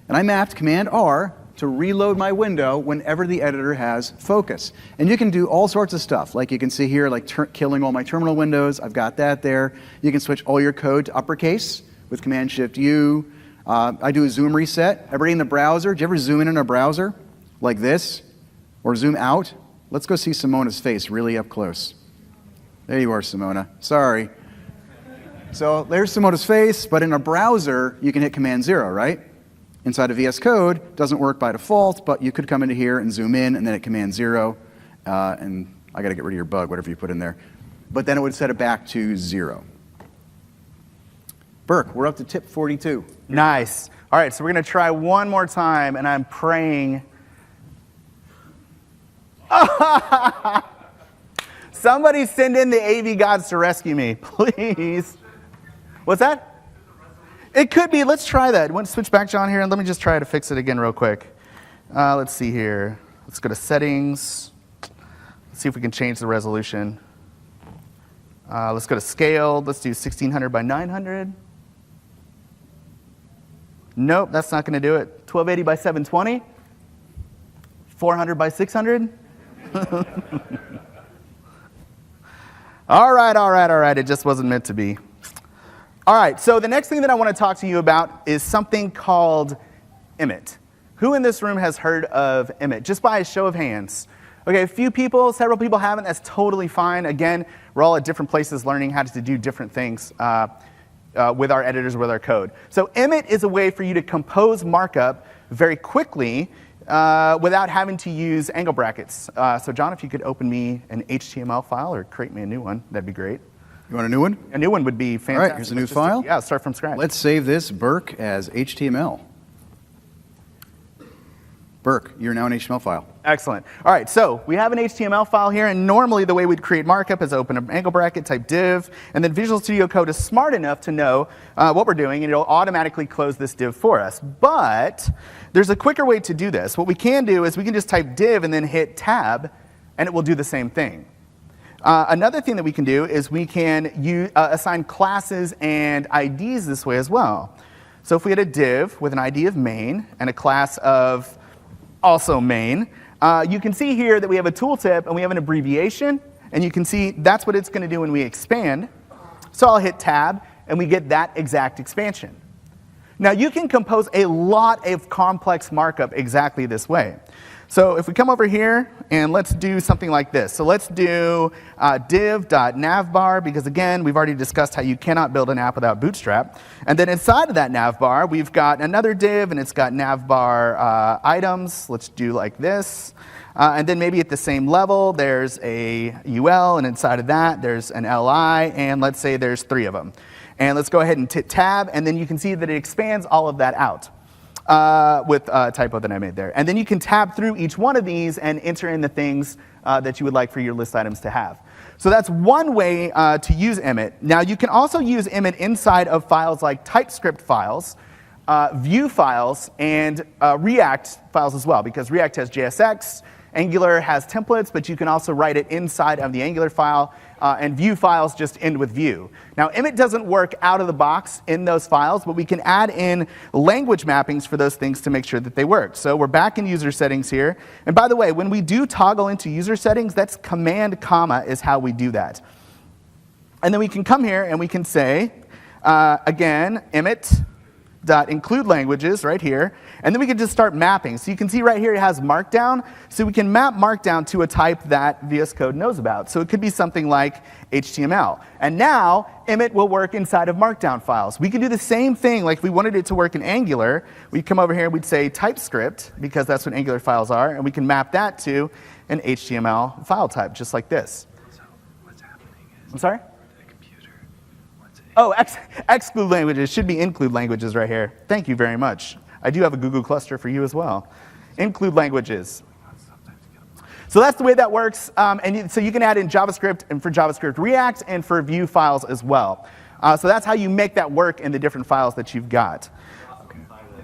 [SPEAKER 1] And I mapped Command-R to reload my window whenever the editor has focus. And you can do all sorts of stuff. Like you can see here, like killing all my terminal windows. I've got that there. You can switch all your code to uppercase with Command-Shift-U. I do a zoom reset. Everybody in the browser, do you ever zoom in a browser like this? Or zoom out? Let's go see Simona's face really up close. There you are, Simona. Sorry. So there's Simona's face, but in a browser, you can hit Command-0, right? Inside of VS Code, doesn't work by default, but you could come into here and zoom in and then hit Command-0, and I got to get rid of your bug, whatever you put in there. But then it would set it back to 0. Burke, we're up to tip 42.
[SPEAKER 2] Nice. All right, so we're going to try one more time, and I'm praying. Somebody send in the AV gods to rescue me, please. What's that? It could be. Let's try that. You want to switch back, John, here? And let me just try to fix it again real quick. Let's see here. Let's go to settings. Let's see if we can change the resolution. Let's go to scale. Let's do 1600 by 900. Nope, that's not going to do it. 1280 by 720. 400 by 600. All right. It just wasn't meant to be. All right, so the next thing that I want to talk to you about is something called Emmet. Who in this room has heard of Emmet? Just by a show of hands. Okay, a few people, several people haven't. That's totally fine. Again, we're all at different places learning how to do different things with our editors, with our code. So Emmet is a way for you to compose markup very quickly without having to use angle brackets. So John, if you could open me an HTML file or create me a new one, that'd be great.
[SPEAKER 1] You want a new one?
[SPEAKER 2] A new one would be fantastic.
[SPEAKER 1] All right, here's a new
[SPEAKER 2] Let's just-
[SPEAKER 1] file.
[SPEAKER 2] Yeah, start from scratch.
[SPEAKER 1] Let's save this Burke as HTML. Burke, you're now an HTML file.
[SPEAKER 2] Excellent. All right, so we have an HTML file here, and normally the way we'd create markup is open an angle bracket, type div, and then Visual Studio Code is smart enough to know what we're doing, and it'll automatically close this div for us. But there's a quicker way to do this. What we can do is we can just type div and then hit tab, and it will do the same thing. Another thing that we can do is we can assign classes and IDs this way as well. So if we had a div with an ID of main and a class of also main, you can see here that we have a tooltip and we have an abbreviation, and you can see that's what it's going to do when we expand. So I'll hit tab, and we get that exact expansion. Now you can compose a lot of complex markup exactly this way. So if we come over here and let's do something like this. So let's do div.navbar, because again, we've already discussed how you cannot build an app without Bootstrap. And then inside of that navbar, we've got another div, and it's got navbar items. Let's do like this. And then maybe at the same level, there's a UL, and inside of that, there's an LI, and let's say there's 3 of them. And let's go ahead and hit tab, and then you can see that it expands all of that out. With a typo that I made there. And then you can tab through each one of these and enter in the things that you would like for your list items to have. So that's one way to use Emmet. Now you can also use Emmet inside of files like TypeScript files, Vue files, and React files as well, because React has JSX, Angular has templates, but you can also write it inside of the Angular file, and Vue files just end with Vue. Now, Emmet doesn't work out of the box in those files, but we can add in language mappings for those things to make sure that they work. So we're back in user settings here. And by the way, when we do toggle into user settings, that's command comma is how we do that. And then we can come here and we can say, again, Emmet.include languages right here, and then we can just start mapping. So you can see right here it has Markdown, so we can map Markdown to a type that VS Code knows about. So it could be something like HTML. And now Emmet will work inside of Markdown files. We can do the same thing, like if we wanted it to work in Angular, we'd come over here and we'd say TypeScript, because that's what Angular files are, and we can map that to an HTML file type, just like this.
[SPEAKER 3] So what's happening is
[SPEAKER 2] I'm sorry?
[SPEAKER 3] the computer wants it.
[SPEAKER 2] Oh, exclude languages should be include languages right here. Thank you very much. I do have a Google cluster for you as well. Include languages. So that's the way that works. So you can add in JavaScript, and for JavaScript React, and for Vue files as well. So that's how you make that work in the different files that you've got.
[SPEAKER 1] Okay.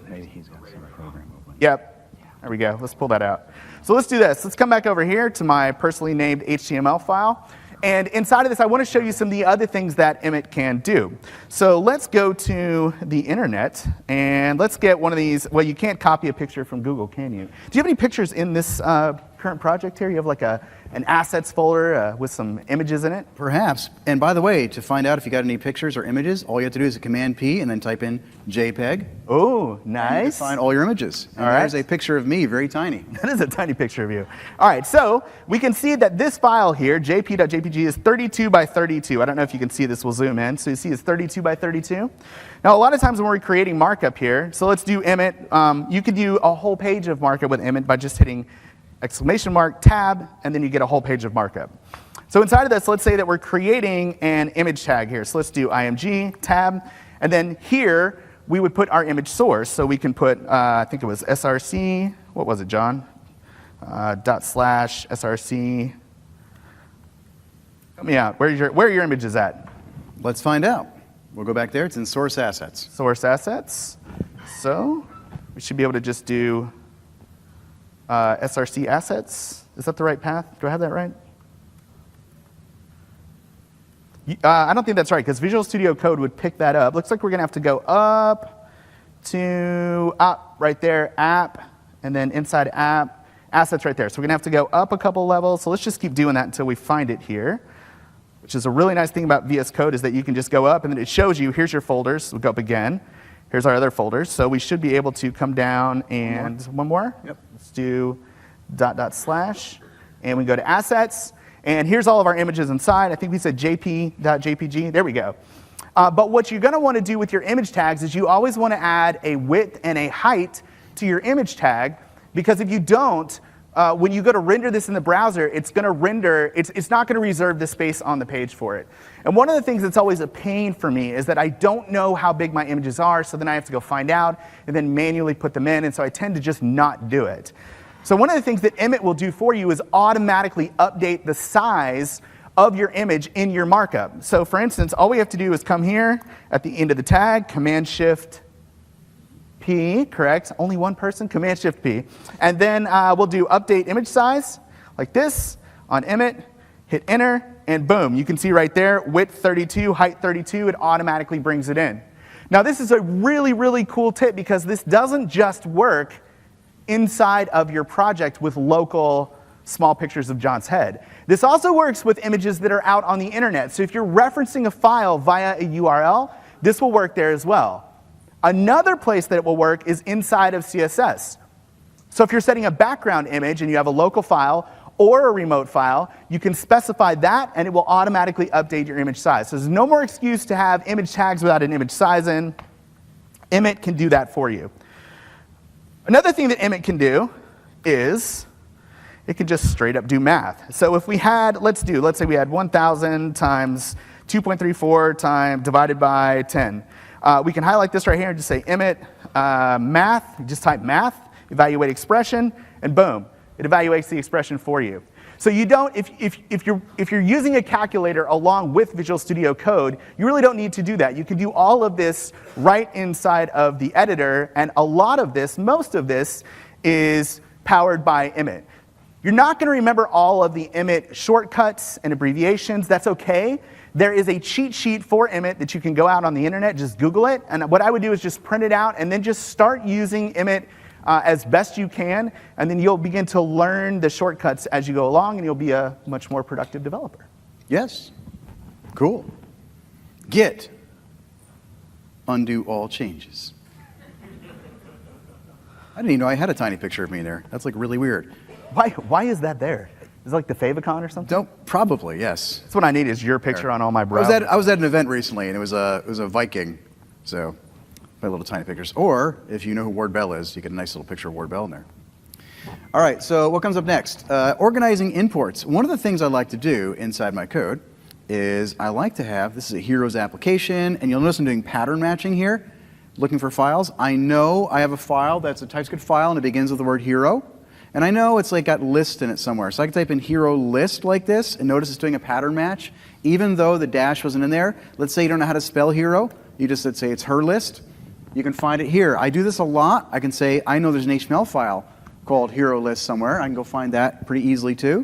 [SPEAKER 1] Maybe he's got some program open.
[SPEAKER 2] Yep. There we go. Let's pull that out. So let's do this. Let's come back over here to my personally named HTML file. And inside of this, I want to show you some of the other things that Emmet can do. So let's go to the internet, and let's get one of these. Well, you can't copy a picture from Google, can you? Do you have any pictures in this current project here? You have like an assets folder with some images in it?
[SPEAKER 1] Perhaps. And by the way, to find out if you got any pictures or images, all you have to do is a Command P and then type in JPEG.
[SPEAKER 2] Oh,
[SPEAKER 1] And you can
[SPEAKER 2] nice.
[SPEAKER 1] find all your images. And
[SPEAKER 2] All right.
[SPEAKER 1] there's a picture of me, very tiny.
[SPEAKER 2] That is a tiny picture of you. All right, so we can see that this file here, jp.jpg, is 32 by 32. I don't know if you can see this. We'll zoom in. So you see it's 32 by 32. Now, a lot of times when we're creating markup here, so let's do Emmet. You could do a whole page of markup with Emmet by just hitting exclamation mark, tab, and then you get a whole page of markup. So inside of this, let's say that we're creating an image tag here. So let's do img, tab, and then here, we would put our image source. So we can put, I think it was src, what was it, John? / src. Help me out. Where are your images at?
[SPEAKER 1] Let's find out. We'll go back there. It's in Source Assets.
[SPEAKER 2] Source assets. So we should be able to just do src assets. Is that the right path? Do I have that right? I don't think that's right, because Visual Studio Code would pick that up. Looks like we're going to have to go up to right there, app, and then inside app, assets right there. So we're going to have to go up a couple levels. So let's just keep doing that until we find it here, which is a really nice thing about VS Code is that you can just go up, and then it shows you, here's your folders. We'll go up again. Here's our other folders. So we should be able to come down and one more?
[SPEAKER 1] Yep.
[SPEAKER 2] Let's do .. and we go to assets. And here's all of our images inside. I think we said jp.jpg. There we go. But what you're going to want to do with your image tags is you always want to add a width and a height to your image tag, because if you don't, when you go to render this in the browser, it's going to render, it's not going to reserve the space on the page for it. And one of the things that's always a pain for me is that I don't know how big my images are, so then I have to go find out and then manually put them in, and so I tend to just not do it. So one of the things that Emmet will do for you is automatically update the size of your image in your markup. So for instance, all we have to do is come here at the end of the tag, Command-Shift-P, correct? Only one person, Command-Shift-P. And then we'll do update image size, like this, on Emmet, hit enter, and boom. You can see right there, width 32, height 32, it automatically brings it in. Now this is a really, really cool tip because this doesn't just work inside of your project with local small pictures of John's head. This also works with images that are out on the internet. So if you're referencing a file via a URL, this will work there as well. Another place that it will work is inside of CSS. So if you're setting a background image and you have a local file or a remote file, you can specify that and it will automatically update your image size. So there's no more excuse to have image tags without an image size in. Emmet can do that for you. Another thing that Emmet can do is it can just straight up do math. So if we had, let's say we had 1,000 times 2.34 times divided by 10. We can highlight this right here and just say Emmet math, just type math, evaluate expression, and boom, it evaluates the expression for you. So you don't, if you're using a calculator along with Visual Studio Code, you really don't need to do that. You can do all of this right inside of the editor, and a lot of this, most of this, is powered by Emmet. You're not going to remember all of the Emmet shortcuts and abbreviations. That's okay. There is a cheat sheet for Emmet that you can go out on the internet, just Google it, and what I would do is just print it out and then just start using Emmet as best you can, and then you'll begin to learn the shortcuts as you go along, and you'll be a much more productive developer.
[SPEAKER 1] Yes. Cool. Git. Undo all changes. I didn't even know I had a tiny picture of me there. That's like really weird.
[SPEAKER 2] Why is that there? Is it like the favicon or something?
[SPEAKER 1] Probably, yes.
[SPEAKER 2] That's what I need is your picture on all my browsers.
[SPEAKER 1] I was at an event recently, and it was a Viking, so my little tiny pictures. Or, if you know who Ward Bell is, you get a nice little picture of Ward Bell in there. All right, so what comes up next? Organizing imports. One of the things I like to do inside my code is I like to have, this is a Heroes application, and you'll notice I'm doing pattern matching here, looking for files. I know I have a file that's a TypeScript file, and it begins with the word hero. And I know it's like got list in it somewhere. So I can type in hero list like this, and notice it's doing a pattern match. Even though the dash wasn't in there, let's say you don't know how to spell hero, you just say it's her list. You can find it here. I do this a lot. I can say, I know there's an HTML file called hero list somewhere. I can go find that pretty easily too.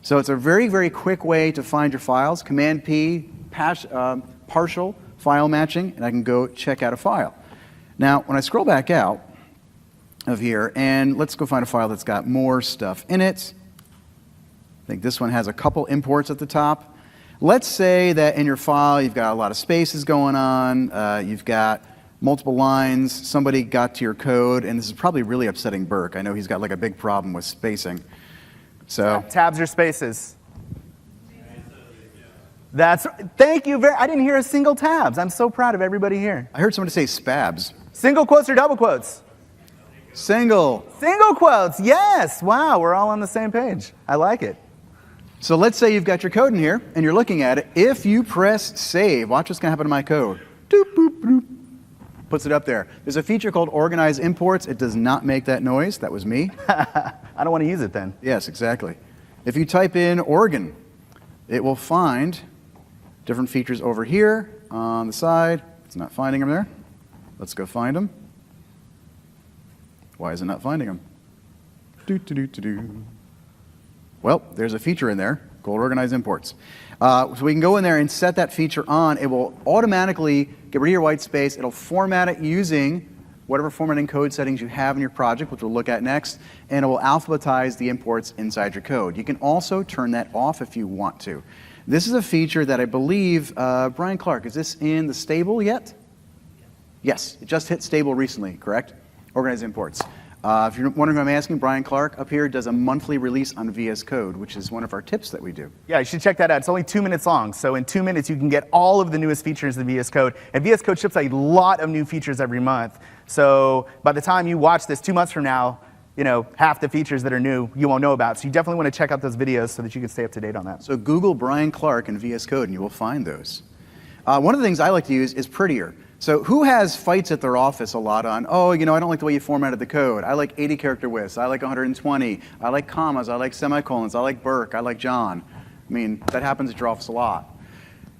[SPEAKER 1] So it's a very, very quick way to find your files. Command-P, partial file matching, and I can go check out a file. Now, when I scroll back out of here, and let's go find a file that's got more stuff in it. I think this one has a couple imports at the top. Let's say that in your file you've got a lot of spaces going on, you've got multiple lines, somebody got to your code, and this is probably really upsetting Burke. I know he's got like a big problem with spacing. So
[SPEAKER 2] tabs or spaces? Thank you I didn't hear a single tabs. I'm so proud of everybody here.
[SPEAKER 1] I heard somebody say spabs.
[SPEAKER 2] Single quotes or double quotes?
[SPEAKER 1] Single.
[SPEAKER 2] Single quotes, yes. Wow, we're all on the same page. I like it.
[SPEAKER 1] So let's say you've got your code in here, and you're looking at it. If you press save, watch what's going to happen to my code. Doop, boop, boop. Puts it up there. There's a feature called Organize Imports. It does not make that noise. That was me.
[SPEAKER 2] I don't want to use it then.
[SPEAKER 1] Yes, exactly. If you type in Oregon, it will find different features over here on the side. It's not finding them there. Let's go find them. Why is it not finding them? Well, there's a feature in there called Organize Imports. So we can go in there and set that feature on. It will automatically get rid of your white space. It'll format it using whatever formatting code settings you have in your project, which we'll look at next, and it will alphabetize the imports inside your code. You can also turn that off if you want to. This is a feature that I believe, Brian Clark, is this in the stable yet? Yes, it just hit stable recently, correct? Organize imports. If you're wondering who I'm asking, Brian Clark up here does a monthly release on VS Code, which is one of our tips that we do.
[SPEAKER 2] Yeah, you should check that out. It's only 2 minutes long. So in 2 minutes, you can get all of the newest features in VS Code. And VS Code ships a lot of new features every month. So by the time you watch this 2 months from now, half the features that are new you won't know about. So you definitely want to check out those videos so that you can stay up to date on that.
[SPEAKER 1] So Google Brian Clark in VS Code and you will find those. One of the things I like to use is prettier. So who has fights at their office a lot on, I don't like the way you formatted the code. I like 80 character widths. I like 120. I like commas. I like semicolons. I like Burke. I like John. I mean, that happens at your office a lot.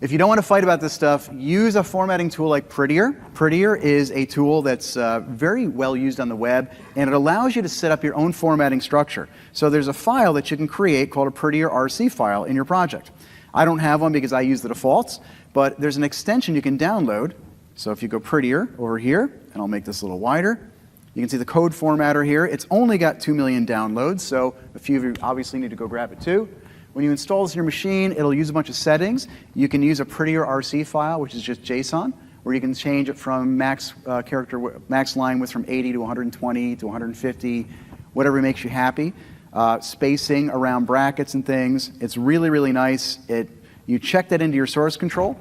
[SPEAKER 1] If you don't want to fight about this stuff, use a formatting tool like Prettier. Prettier is a tool that's very well used on the web, and it allows you to set up your own formatting structure. So there's a file that you can create called a Prettier RC file in your project. I don't have one because I use the defaults, but there's an extension you can download. So if you go Prettier over here, and I'll make this a little wider, you can see the code formatter here. It's only got 2 million downloads, so a few of you obviously need to go grab it too. When you install this in your machine, it'll use a bunch of settings. You can use a Prettier RC file, which is just JSON, where you can change it from max line width from 80 to 120 to 150, whatever makes you happy. Spacing around brackets and things. It's really, really nice. You check that into your source control,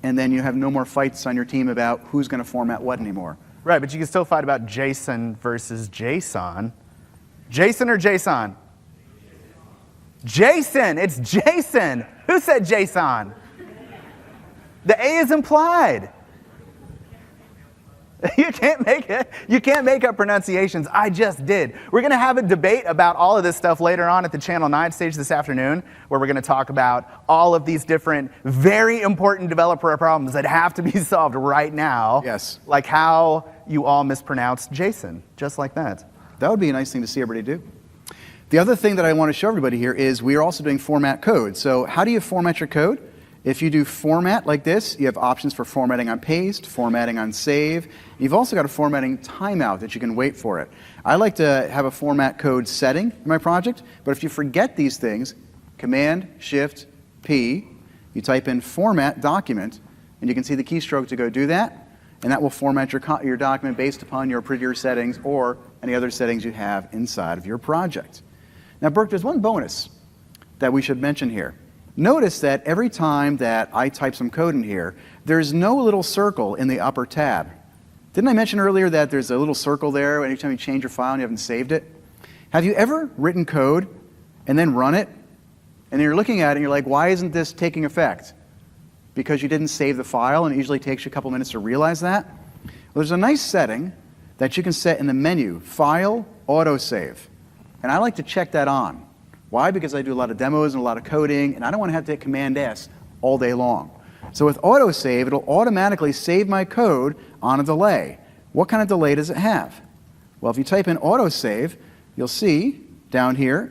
[SPEAKER 1] and then you have no more fights on your team about who's going to format what anymore.
[SPEAKER 2] Right, but you can still fight about JSON versus JSON. JSON or JSON? Jason, it's Jason. Who said JSON? The A is implied. You can't make up pronunciations. I just did. We're going to have a debate about all of this stuff later on at the Channel 9 stage this afternoon, where we're going to talk about all of these different, very important developer problems that have to be solved right now.
[SPEAKER 1] Yes.
[SPEAKER 2] Like how you all mispronounced Jason, just like that.
[SPEAKER 1] That would be a nice thing to see everybody do. The other thing that I want to show everybody here is we are also doing format code. So how do you format your code? If you do format like this, you have options for formatting on paste, formatting on save. You've also got a formatting timeout that you can wait for it. I like to have a format code setting in my project, but if you forget these things, Command-Shift-P, you type in format document, and you can see the keystroke to go do that, and that will format your document based upon your Prettier settings or any other settings you have inside of your project. Now, Burke, there's one bonus that we should mention here. Notice that every time that I type some code in here, there's no little circle in the upper tab. Didn't I mention earlier that there's a little circle there anytime you change your file and you haven't saved it? Have you ever written code and then run it, and then you're looking at it and you're like, why isn't this taking effect? Because you didn't save the file, and it usually takes you a couple minutes to realize that? Well, there's a nice setting that you can set in the menu, File, Autosave. And I like to check that on. Why? Because I do a lot of demos and a lot of coding, and I don't want to have to hit Command-S all day long. So with autosave, it'll automatically save my code on a delay. What kind of delay does it have? Well, if you type in autosave, you'll see down here,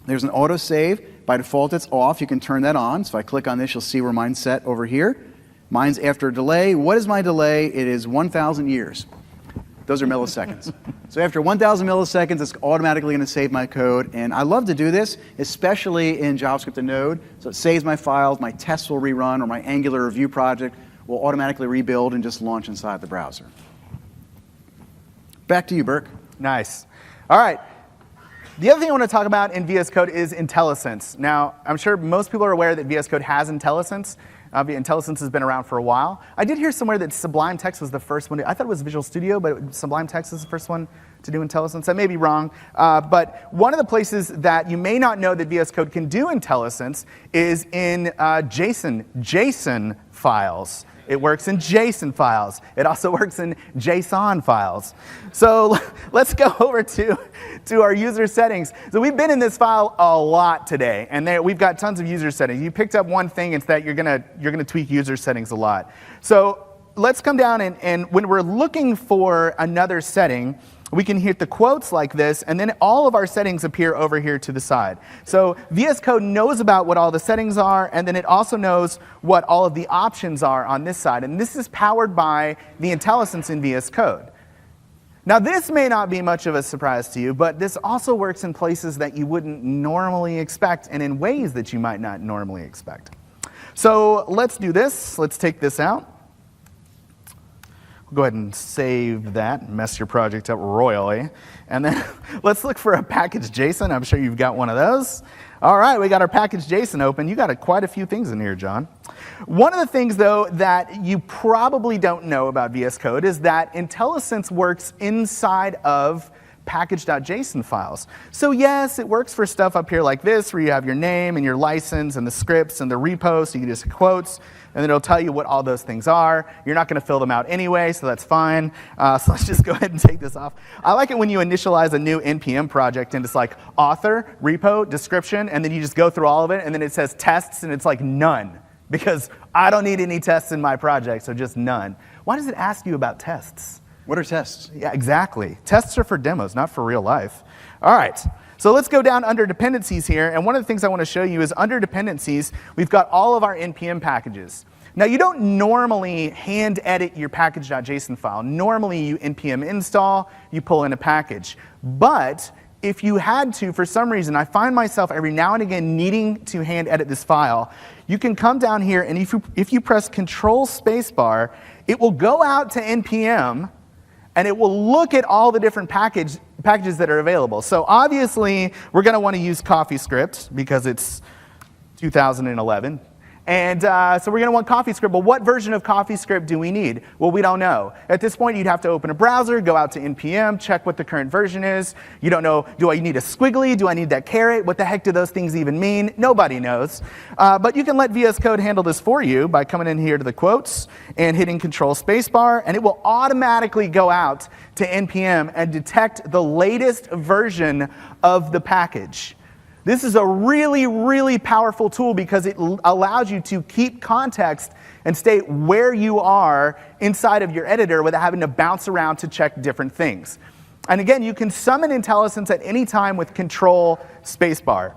[SPEAKER 1] there's an autosave. By default, it's off. You can turn that on. So if I click on this, you'll see where mine's set over here. Mine's after a delay. What is my delay? It is 1,000 years. Those are milliseconds. So after 1,000 milliseconds, it's automatically going to save my code. And I love to do this, especially in JavaScript and Node. So it saves my files, my tests will rerun, or my Angular review project will automatically rebuild and just launch inside the browser. Back to you, Burke.
[SPEAKER 2] Nice. All right. The other thing I want to talk about in VS Code is IntelliSense. Now, I'm sure most people are aware that VS Code has IntelliSense. IntelliSense has been around for a while. I did hear somewhere that Sublime Text was the first one. I thought it was Visual Studio, but Sublime Text is the first one to do IntelliSense. I may be wrong. But one of the places that you may not know that VS Code can do IntelliSense is in JSON files. It works in JSON files. It also works in JSON files. So let's go over to our user settings. So we've been in this file a lot today, and we've got tons of user settings. You picked up one thing, it's that you're gonna tweak user settings a lot. So let's come down and when we're looking for another setting, we can hit the quotes like this, and then all of our settings appear over here to the side. So VS Code knows about what all the settings are, and then it also knows what all of the options are on this side. And this is powered by the IntelliSense in VS Code. Now, this may not be much of a surprise to you, but this also works in places that you wouldn't normally expect and in ways that you might not normally expect. So let's do this. Let's take this out. Go ahead and save that, mess your project up royally. And then let's look for a package JSON. I'm sure you've got one of those. All right, we got our package JSON open. You got quite a few things in here, John. One of the things, though, that you probably don't know about VS Code is that IntelliSense works inside of package.json files. So yes, it works for stuff up here like this, where you have your name and your license and the scripts and the repo, so you can just quotes, and then it'll tell you what all those things are. You're not going to fill them out anyway, so that's fine. So let's just go ahead and take this off. I like it when you initialize a new NPM project and it's like author, repo, description, and then you just go through all of it, and then it says tests, and it's like none, because I don't need any tests in my project, so just none. Why does it ask you about tests?
[SPEAKER 1] What are tests?
[SPEAKER 2] Yeah, exactly. Tests are for demos, not for real life. All right, so let's go down under dependencies here, and one of the things I want to show you is under dependencies, we've got all of our NPM packages. Now, you don't normally hand edit your package.json file. Normally, you npm install, you pull in a package. But if you had to, for some reason, I find myself every now and again needing to hand edit this file, you can come down here, and if you press Control Spacebar, it will go out to npm, and it will look at all the different packages that are available. So obviously, we're going to want to use CoffeeScript because it's 2011. And so we're going to want CoffeeScript. But what version of CoffeeScript do we need? Well, we don't know. At this point, you'd have to open a browser, go out to npm, check what the current version is. You don't know, do I need a squiggly? Do I need that caret? What the heck do those things even mean? Nobody knows. But you can let VS Code handle this for you by coming in here to the quotes and hitting Control Spacebar, and it will automatically go out to npm and detect the latest version of the package. This is a really, really powerful tool because it allows you to keep context and state where you are inside of your editor without having to bounce around to check different things. And again, you can summon IntelliSense at any time with Control Spacebar.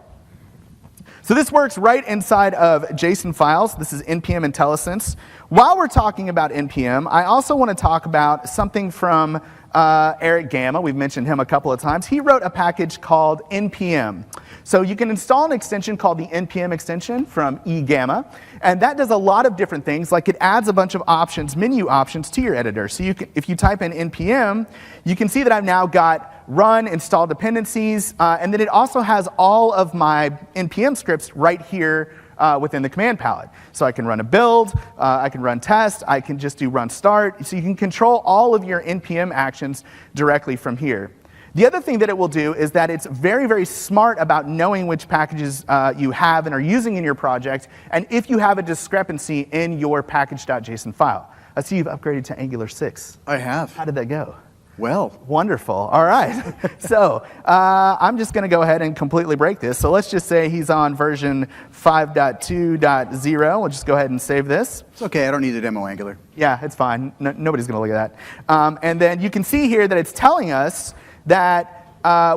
[SPEAKER 2] So this works right inside of JSON files. This is npm IntelliSense. While we're talking about npm, I also want to talk about something from Eric Gamma. We've mentioned him a couple of times. He wrote a package called npm. So you can install an extension called the npm extension from eGamma, and that does a lot of different things, like it adds a bunch of options, menu options, to your editor. So you can, if you type in npm, you can see that I've now got run, install dependencies, and then it also has all of my npm scripts right here within the command palette. So I can run a build, I can run test, I can just do run start. So you can control all of your npm actions directly from here. The other thing that it will do is that it's very, very smart about knowing which packages you have and are using in your project, and if you have a discrepancy in your package.json file. I see you've upgraded to Angular 6.
[SPEAKER 1] I have.
[SPEAKER 2] How did that go?
[SPEAKER 1] Well.
[SPEAKER 2] Wonderful. All right. So I'm just going to go ahead and completely break this. So let's just say he's on version 5.2.0. We'll just go ahead and save this.
[SPEAKER 1] It's okay. I don't need to demo Angular.
[SPEAKER 2] Yeah, it's fine. Nobody's going to look at that. And then you can see here that it's telling us that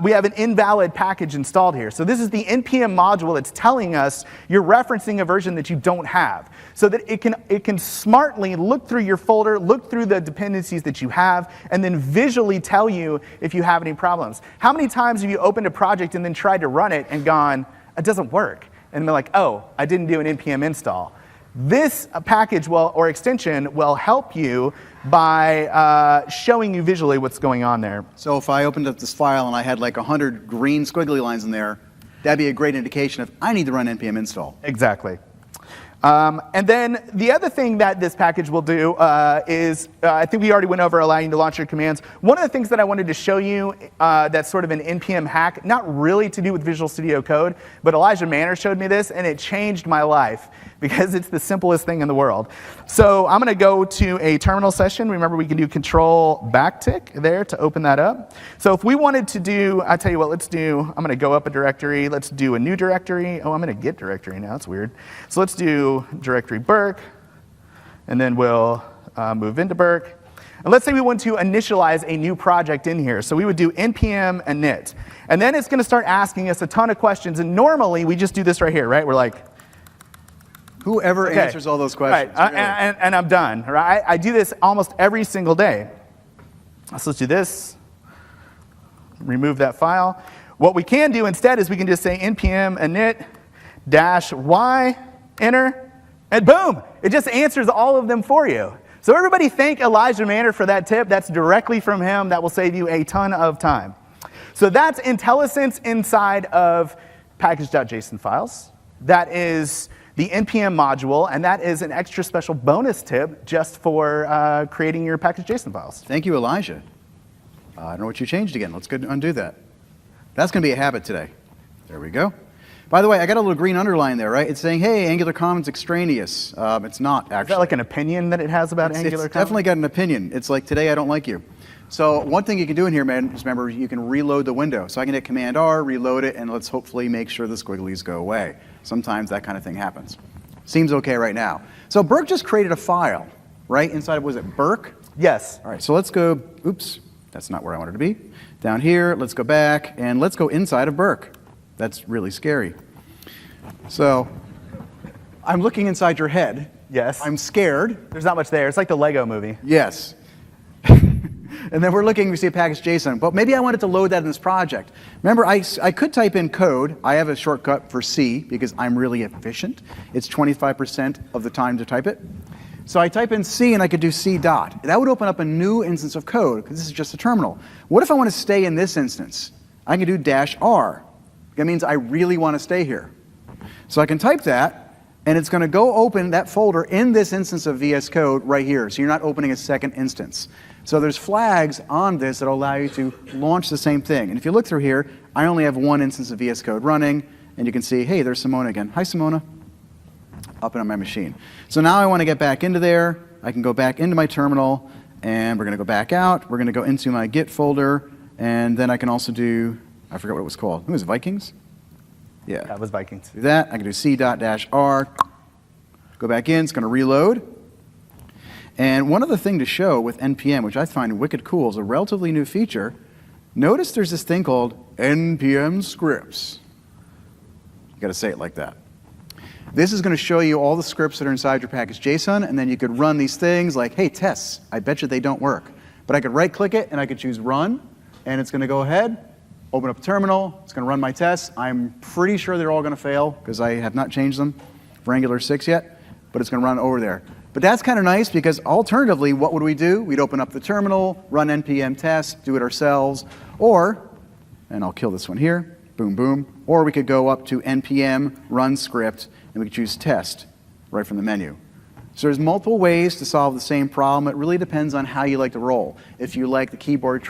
[SPEAKER 2] we have an invalid package installed here. So this is the npm module that's telling us you're referencing a version that you don't have, so that it can smartly look through your folder, look through the dependencies that you have, and then visually tell you if you have any problems. How many times have you opened a project and then tried to run it and gone, it doesn't work? And been like, oh, I didn't do an npm install. This package or extension will help you by showing you visually what's going on there.
[SPEAKER 1] So if I opened up this file and I had like 100 green squiggly lines in there, that'd be a great indication of I need to run npm install.
[SPEAKER 2] Exactly. And then the other thing that this package will do is, I think we already went over allowing you to launch your commands. One of the things that I wanted to show you that's sort of an npm hack, not really to do with Visual Studio Code, but Elijah Manor showed me this, and it changed my life because it's the simplest thing in the world. So I'm going to go to a terminal session. Remember, we can do Control backtick there to open that up. So if we wanted to do, I tell you what, let's do, I'm going to go up a directory. Let's do a new directory. Oh, I'm going to Git directory now. That's weird. So let's do directory Burke, and then we'll move into Burke. And let's say we want to initialize a new project in here. So we would do npm init. And then it's going to start asking us a ton of questions. And normally, we just do this right here, right? We're like,
[SPEAKER 1] whoever answers all those questions.
[SPEAKER 2] Right. And I'm done. Right? I do this almost every single day. So let's do this. Remove that file. What we can do instead is we can just say npm init -y, enter, and boom, it just answers all of them for you. So everybody thank Elijah Manor for that tip. That's directly from him. That will save you a ton of time. So that's IntelliSense inside of package.json files. That is the npm module, and that is an extra special bonus tip just for creating your package.json files.
[SPEAKER 1] Thank you, Elijah. I don't know what you changed again. Let's go undo that. That's going to be a habit today. There we go. By the way, I got a little green underline there, right? It's saying, hey, Angular Comment's extraneous. It's not, actually.
[SPEAKER 2] Is that like an opinion that it has about Angular Comment?
[SPEAKER 1] It's definitely got an opinion. It's like, today I don't like you. So one thing you can do in here, man, is remember, you can reload the window. So I can hit Command-R, reload it, and let's hopefully make sure the squigglies go away. Sometimes that kind of thing happens. Seems okay right now. So Burke just created a file, right? Inside of, was it Burke?
[SPEAKER 2] Yes.
[SPEAKER 1] All right, so let's go, oops, that's not where I wanted to be. Down here, let's go back, and let's go inside of Burke. That's really scary. So I'm looking inside your head.
[SPEAKER 2] Yes.
[SPEAKER 1] I'm scared.
[SPEAKER 2] There's not much there. It's like the Lego movie.
[SPEAKER 1] Yes. And then we're looking, we see a package JSON. But maybe I wanted to load that in this project. Remember, I could type in code. I have a shortcut for C because I'm really efficient. It's 25% of the time to type it. So I type in C and I could do C dot. That would open up a new instance of code because this is just a terminal. What if I want to stay in this instance? I can do -R. That means I really want to stay here. So I can type that, and it's going to go open that folder in this instance of VS Code right here. So you're not opening a second instance. So there's flags on this that allow you to launch the same thing. And if you look through here, I only have one instance of VS Code running, and you can see, hey, there's Simona again. Hi, Simona. Up and on my machine. So now I want to get back into there. I can go back into my terminal, and we're going to go back out. We're going to go into my Git folder, and then I can also do, I forgot what it was called. It was Vikings? Yeah.
[SPEAKER 2] That was Vikings.
[SPEAKER 1] Do that. I can do C.-R. Go back in. It's going to reload. And one other thing to show with NPM, which I find wicked cool, is a relatively new feature. Notice there's this thing called NPM scripts. You got to say it like that. This is going to show you all the scripts that are inside your package JSON, and then you could run these things like, hey, tests. I bet you they don't work. But I could right-click it, and I could choose Run, and it's going to go ahead, open up a terminal. It's going to run my tests. I'm pretty sure they're all going to fail because I have not changed them for Angular 6 yet, but it's going to run over there. But that's kind of nice because alternatively, what would we do? We'd open up the terminal, run npm test, do it ourselves, or, and I'll kill this one here, boom, boom, or we could go up to npm run script, and we could choose test right from the menu. So there's multiple ways to solve the same problem. It really depends on how you like to roll. If you like the keyboard,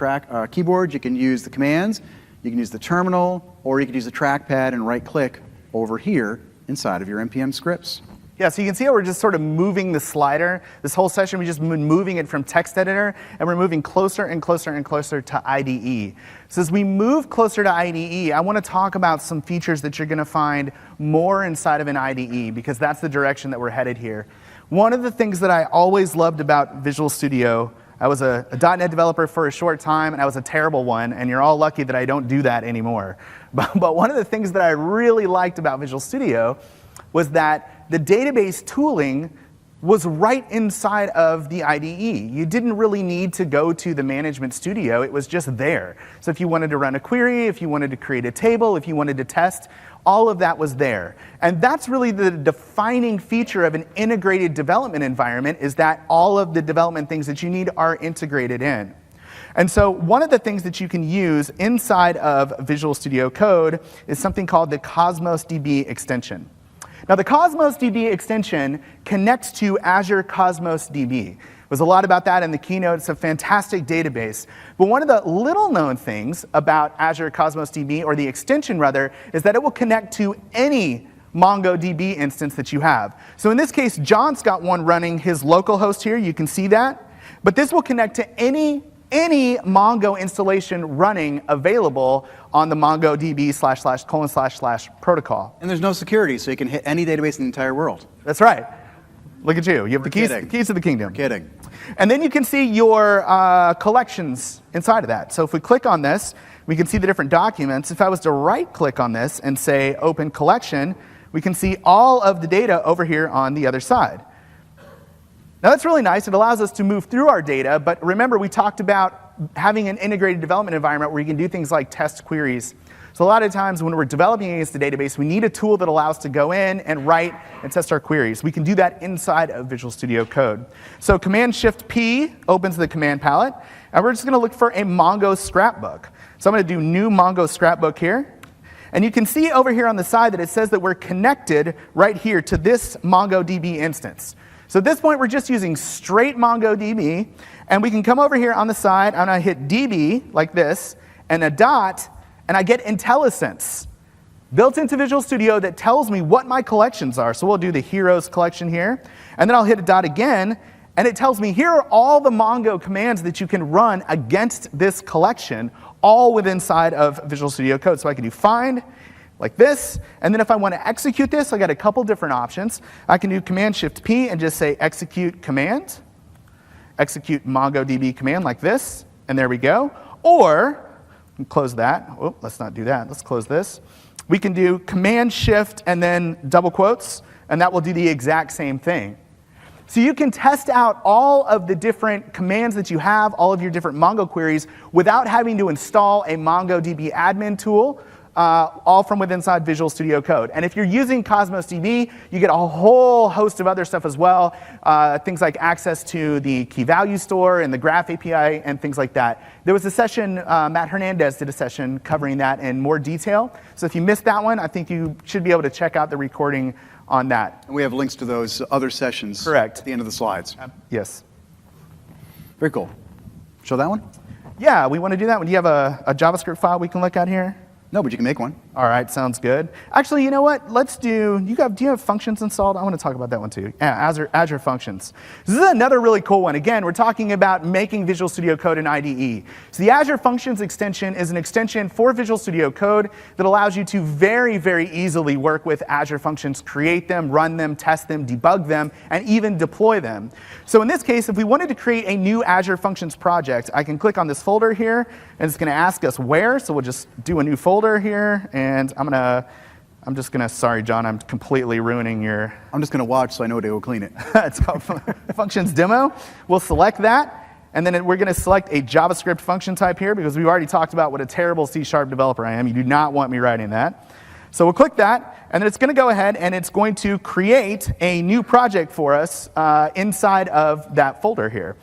[SPEAKER 1] you can use the commands, you can use the terminal, or you can use the trackpad and right-click over here inside of your npm scripts.
[SPEAKER 2] Yeah, so you can see how we're just sort of moving the slider. This whole session, we've just been moving it from text editor, and we're moving closer and closer and closer to IDE. So as we move closer to IDE, I want to talk about some features that you're going to find more inside of an IDE, because that's the direction that we're headed here. One of the things that I always loved about Visual Studio, I was a .NET developer for a short time, and I was a terrible one, and you're all lucky that I don't do that anymore. But one of the things that I really liked about Visual Studio was that the database tooling was right inside of the IDE. You didn't really need to go to the management studio. It was just there. So if you wanted to run a query, if you wanted to create a table, if you wanted to test, all of that was there. And that's really the defining feature of an integrated development environment, is that all of the development things that you need are integrated in. And so one of the things that you can use inside of Visual Studio Code is something called the Cosmos DB extension. Now, the Cosmos DB extension connects to Azure Cosmos DB. There's a lot about that in the keynote. It's a fantastic database. But one of the little-known things about Azure Cosmos DB, or the extension rather, is that it will connect to any Mongo DB instance that you have. So in this case, John's got one running his local host here. You can see that. But this will connect to any Mongo installation running available on the Mongo DB // protocol.
[SPEAKER 1] And there's no security, so you can hit any database in the entire world.
[SPEAKER 2] That's right. Look at you. You have the keys to the kingdom.
[SPEAKER 1] We're kidding.
[SPEAKER 2] And then you can see your collections inside of that. So if we click on this, we can see the different documents. If I was to right-click on this and say Open Collection, we can see all of the data over here on the other side. Now that's really nice. It allows us to move through our data, but remember we talked about having an integrated development environment where you can do things like test queries. So a lot of times when we're developing against a database, we need a tool that allows us to go in and write and test our queries. We can do that inside of Visual Studio Code. So Command-Shift-P opens the command palette, and we're just going to look for a Mongo scrapbook. So I'm going to do New Mongo Scrapbook here. And you can see over here on the side that it says that we're connected right here to this MongoDB instance. So at this point, we're just using straight Mongo DB, and we can come over here on the side, and I hit DB like this, and a dot, and I get IntelliSense built into Visual Studio that tells me what my collections are. So we'll do the heroes collection here, and then I'll hit a dot again, and it tells me here are all the Mongo commands that you can run against this collection, all within inside of Visual Studio Code. So I can do find, like this, and then if I want to execute this, I got a couple different options. I can do Command-Shift-P and just say execute command, execute MongoDB command like this, and there we go. Or, close that. Oh, let's not do that. Let's close this. We can do Command-Shift and then double quotes, and that will do the exact same thing. So you can test out all of the different commands that you have, all of your different Mongo queries, without having to install a MongoDB admin tool, all from within inside Visual Studio Code. And if you're using Cosmos DB, you get a whole host of other stuff as well, things like access to the key value store and the graph API and things like that. There was a session, Matt Hernandez did a session covering that in more detail. So if you missed that one, I think you should be able to check out the recording on that.
[SPEAKER 1] And we have links to those other sessions
[SPEAKER 2] Correct.
[SPEAKER 1] at the end of the slides.
[SPEAKER 2] Yes.
[SPEAKER 1] Very cool. Show that one?
[SPEAKER 2] Yeah, we want to do that one. Do you have a JavaScript file we can look at here?
[SPEAKER 1] No, but you can make one.
[SPEAKER 2] All right, sounds good. Actually, you know what? Let's do you have functions installed? I want to talk about that one too. Yeah, Azure Functions. This is another really cool one. Again, we're talking about making Visual Studio Code in IDE. So the Azure Functions extension is an extension for Visual Studio Code that allows you to very, very easily work with Azure Functions, create them, run them, test them, debug them, and even deploy them. So in this case, if we wanted to create a new Azure Functions project, I can click on this folder here, and it's going to ask us where. So we'll just do a new folder here, and I'm just gonna, sorry, John, I'm completely ruining your.
[SPEAKER 1] I'm just going to watch so I know to go clean it.
[SPEAKER 2] It's called Functions Demo. We'll select that, and then we're going to select a JavaScript function type here because we've already talked about what a terrible C# developer I am. You do not want me writing that. So we'll click that, and then it's going to go ahead and it's going to create a new project for us inside of that folder here.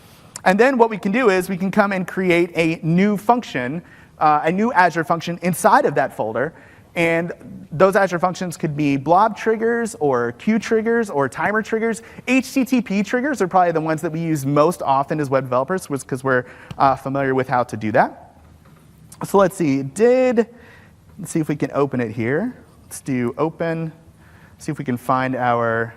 [SPEAKER 2] And then what we can do is we can come and create a new function, a new Azure function inside of that folder. And those Azure functions could be blob triggers or queue triggers or timer triggers. HTTP triggers are probably the ones that we use most often as web developers because we're familiar with how to do that. So let's see, let's see if we can open it here. Let's do open, see if we can find our,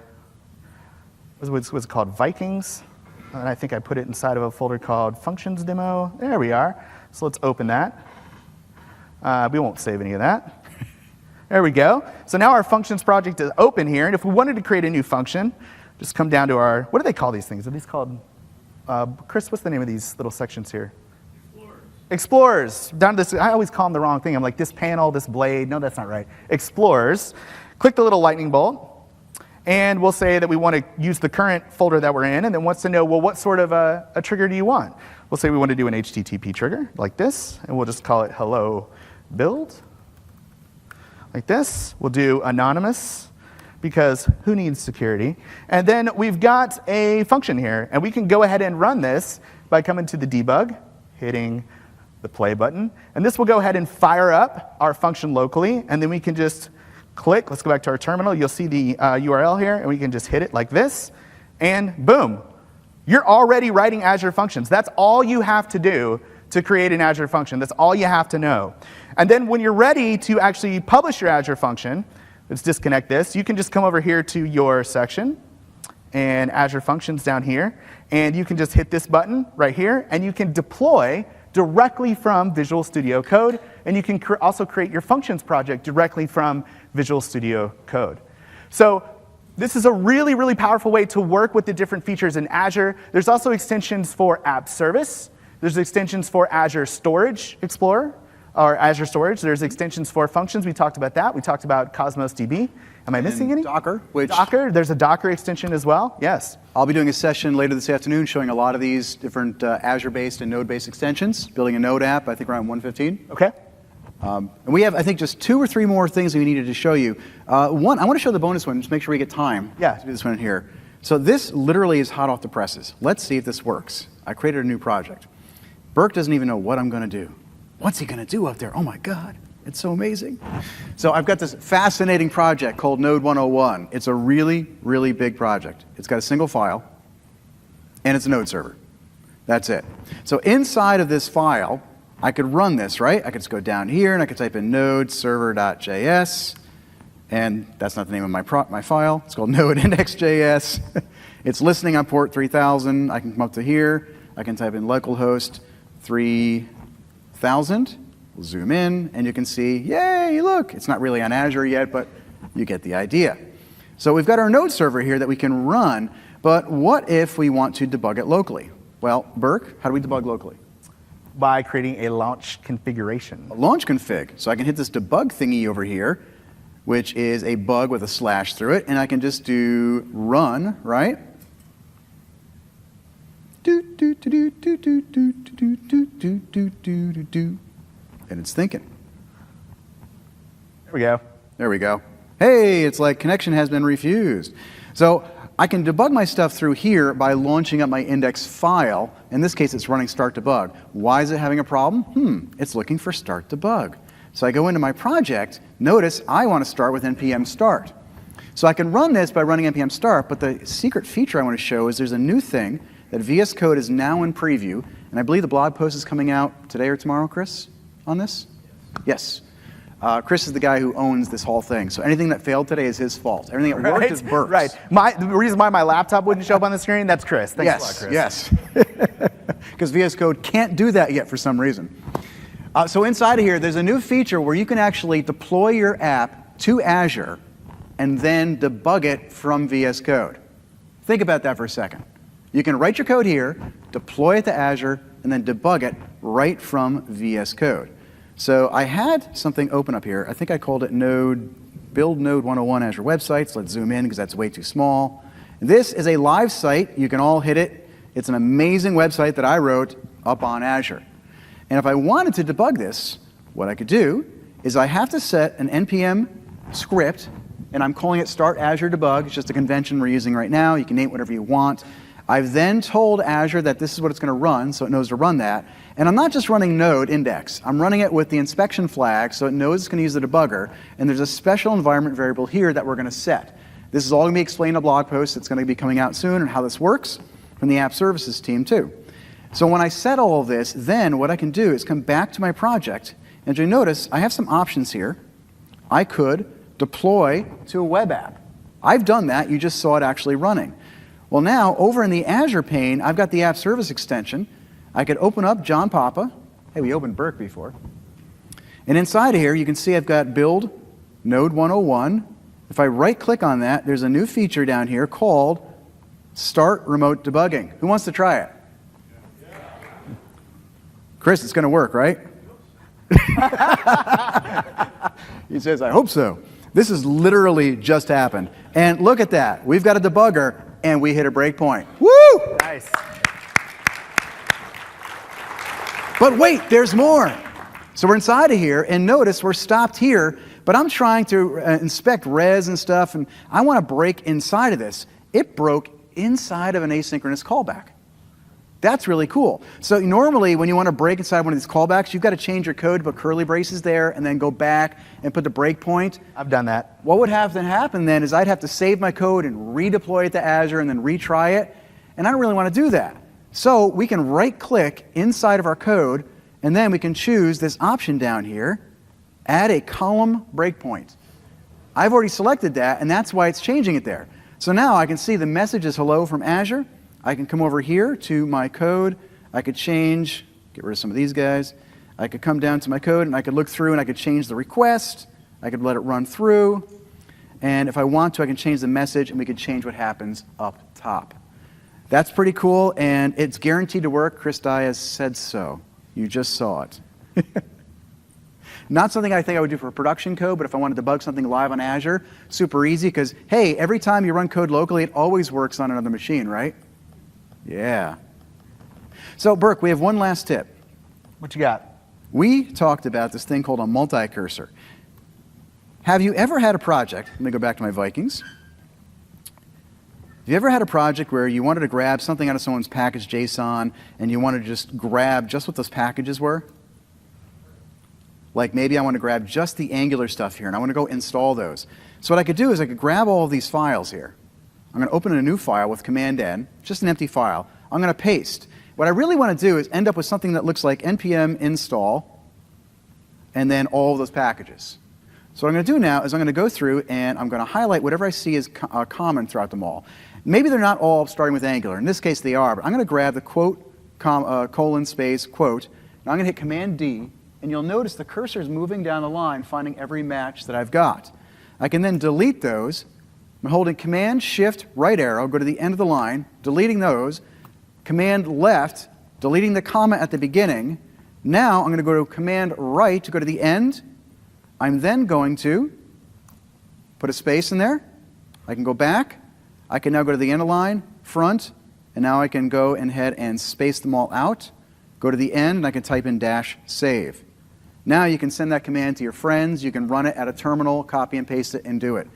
[SPEAKER 2] what's it called, Vikings? And I think I put it inside of a folder called Functions Demo. There we are. So let's open that. We won't save any of that. There we go. So now our functions project is open here, and if we wanted to create a new function, just come down to our, what do they call these things? Are these called, Chris, what's the name of these little sections here? Explorers. Down to this, I always call them the wrong thing. I'm like, this panel, this blade. No, that's not right. Explorers. Click the little lightning bolt, and we'll say that we want to use the current folder that we're in, and then wants to know, well, what sort of a trigger do you want? We'll say we want to do an HTTP trigger, like this, and we'll just call it hello build. Like this. We'll do anonymous, because who needs security? And then we've got a function here, and we can go ahead and run this by coming to the debug, hitting the play button, and this will go ahead and fire up our function locally, and then we can just click. Let's go back to our terminal. You'll see the URL here, and we can just hit it like this, and boom. You're already writing Azure functions. That's all you have to do to create an Azure function. That's all you have to know. And then when you're ready to actually publish your Azure function, let's disconnect this. You can just come over here to your section and Azure Functions down here, and you can just hit this button right here, and you can deploy directly from Visual Studio Code, and you can also create your functions project directly from Visual Studio Code. So this is a really, really powerful way to work with the different features in Azure. There's also extensions for App Service. There's extensions for Azure Storage Explorer, or Azure Storage. There's extensions for functions. We talked about that. We talked about Cosmos DB. Am I missing any?
[SPEAKER 1] Docker,
[SPEAKER 2] Docker. There's a Docker extension as well. Yes.
[SPEAKER 1] I'll be doing a session later this afternoon showing a lot of these different Azure-based and Node-based extensions, building a Node app, I think around 115.
[SPEAKER 2] Okay.
[SPEAKER 1] And we have, I think, just 2 or 3 more things we needed to show you. One, I want to show the bonus one, just make sure we get time to do this one here. So this literally is hot off the presses. Let's see if this works. I created a new project. Burke doesn't even know what I'm going to do. What's he going to do up there? Oh, my God. It's so amazing. So I've got this fascinating project called Node 101. It's a really, really big project. It's got a single file, and it's a Node server. That's it. So inside of this file, I could run this, right? I could just go down here, and I could type in node server.js, and that's not the name of my file. It's called node index.js. It's listening on port 3000. I can come up to here. I can type in localhost 3000. We'll zoom in, and you can see, yay, look. It's not really on Azure yet, but you get the idea. So we've got our node server here that we can run, but what if we want to debug it locally? Well, Burke, how do we debug locally?
[SPEAKER 2] By creating a launch configuration.
[SPEAKER 1] A launch config. So I can hit this debug thingy over here, which is a bug with a slash through it, and I can just do run, right? And it's thinking.
[SPEAKER 2] There we go.
[SPEAKER 1] There we go. Hey, it's like connection has been refused. So I can debug my stuff through here by launching up my index file. In this case, it's running start debug. Why is it having a problem? It's looking for start debug. So I go into my project. Notice I want to start with npm start. So I can run this by running npm start, but the secret feature I want to show is there's a new thing that VS Code is now in preview, and I believe the blog post is coming out today or tomorrow, Chris, on this? Yes. Chris is the guy who owns this whole thing. So anything that failed today is his fault. Everything that worked is Burke's.
[SPEAKER 2] Right. The reason why my laptop wouldn't show up on the screen, that's Chris. Thanks a lot, Chris.
[SPEAKER 1] Yes. Because VS Code can't do that yet for some reason. So inside of here, there's a new feature where you can actually deploy your app to Azure and then debug it from VS Code. Think about that for a second. You can write your code here, deploy it to Azure, and then debug it right from VS Code. So I had something open up here. I think I called it build node 101 Azure websites. Let's zoom in because that's way too small. This is a live site. You can all hit it. It's an amazing website that I wrote up on Azure. And if I wanted to debug this, what I could do is I have to set an npm script, and I'm calling it start Azure debug. It's just a convention we're using right now. You can name it whatever you want. I've then told Azure that this is what it's going to run, so it knows to run that. And I'm not just running node index. I'm running it with the inspection flag, so it knows it's going to use the debugger. And there's a special environment variable here that we're going to set. This is all going to be explained in a blog post that's going to be coming out soon, and how this works from the app services team too. So when I set all of this, then what I can do is come back to my project. And you'll notice I have some options here. I could deploy to a web app. I've done that. You just saw it actually running. Well, now, over in the Azure pane, I've got the app service extension. I could open up John Papa. Hey, we opened Burke before. And inside of here, you can see I've got build node 101. If I right-click on that, there's a new feature down here called Start Remote Debugging. Who wants to try it? Chris, it's going to work, right? He says, I hope so. This has literally just happened. And look at that. We've got a debugger, and we hit a breakpoint. Woo!
[SPEAKER 2] Nice.
[SPEAKER 1] But wait, there's more. So we're inside of here, and notice we're stopped here, but I'm trying to inspect res and stuff, and I want to break inside of this. It broke inside of an asynchronous callback. That's really cool. So normally, when you want to break inside one of these callbacks, you've got to change your code to put curly braces there, and then go back and put the breakpoint.
[SPEAKER 2] I've done that.
[SPEAKER 1] What would have to happen then is I'd have to save my code and redeploy it to Azure and then retry it, and I don't really want to do that. So we can right-click inside of our code, and then we can choose this option down here, add a column breakpoint. I've already selected that, and that's why it's changing it there. So now I can see the message is hello from Azure. I can come over here to my code. I could change, get rid of some of these guys. I could come down to my code, and I could look through, and I could change the request. I could let it run through. And if I want to, I can change the message, and we can change what happens up top. That's pretty cool, and it's guaranteed to work. Chris Dye has said so. You just saw it. Not something I think I would do for production code, but if I wanted to debug something live on Azure, super easy, because, hey, every time you run code locally, it always works on another machine, right? Yeah. So, Burke, we have one last tip.
[SPEAKER 2] What you got?
[SPEAKER 1] We talked about this thing called a multi-cursor. Have you ever had a project, let me go back to my Vikings. Have you ever had a project where you wanted to grab something out of someone's package JSON and you wanted to just grab just what those packages were? Like maybe I want to grab just the Angular stuff here, and I want to go install those. So what I could do is I could grab all of these files here. I'm going to open a new file with Command N, just an empty file. I'm going to paste. What I really want to do is end up with something that looks like npm install, and then all of those packages. So what I'm going to do now is I'm going to go through and I'm going to highlight whatever I see is common throughout them all. Maybe they're not all starting with Angular. In this case, they are. But I'm going to grab the quote, colon, space, quote. Now I'm going to hit Command D, and you'll notice the cursor is moving down the line, finding every match that I've got. I can then delete those. I'm holding Command Shift right arrow, go to the end of the line, deleting those. Command left, deleting the comma at the beginning. Now I'm going to go to Command right to go to the end. I'm then going to put a space in there. I can go back. I can now go to the end of the line, front, and now I can go ahead and space them all out. Go to the end, and I can type in -save. Now you can send that command to your friends. You can run it at a terminal, copy and paste it, and do it.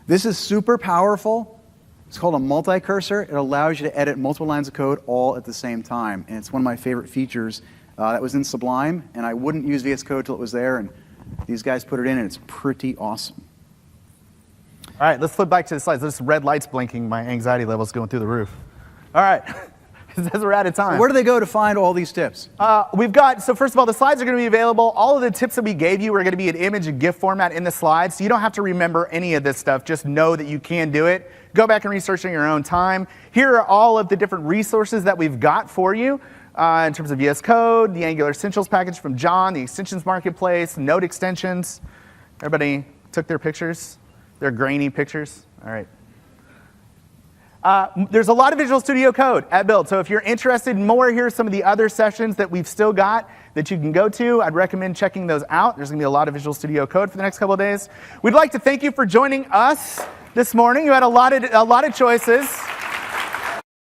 [SPEAKER 1] This is super powerful. It's called a multi-cursor. It allows you to edit multiple lines of code all at the same time. And it's one of my favorite features that was in Sublime. And I wouldn't use VS Code till it was there. And these guys put it in, and it's pretty awesome.
[SPEAKER 2] All right, let's flip back to the slides. This red light's blinking. My anxiety level's going through the roof. All right, as we're out of time.
[SPEAKER 1] Where do they go to find all these tips?
[SPEAKER 2] So first of all, the slides are going to be available. All of the tips that we gave you are going to be in image and GIF format in the slides. So you don't have to remember any of this stuff. Just know that you can do it. Go back and research in your own time. Here are all of the different resources that we've got for you in terms of VS Code, the Angular Essentials package from John, the Extensions Marketplace, Node extensions. Everybody took their pictures? Their grainy pictures? All right. There's a lot of Visual Studio Code at Build, so if you're interested in more, here are some of the other sessions that we've still got that you can go to. I'd recommend checking those out. There's going to be a lot of Visual Studio Code for the next couple of days. We'd like to thank you for joining us this morning. You had a lot of choices.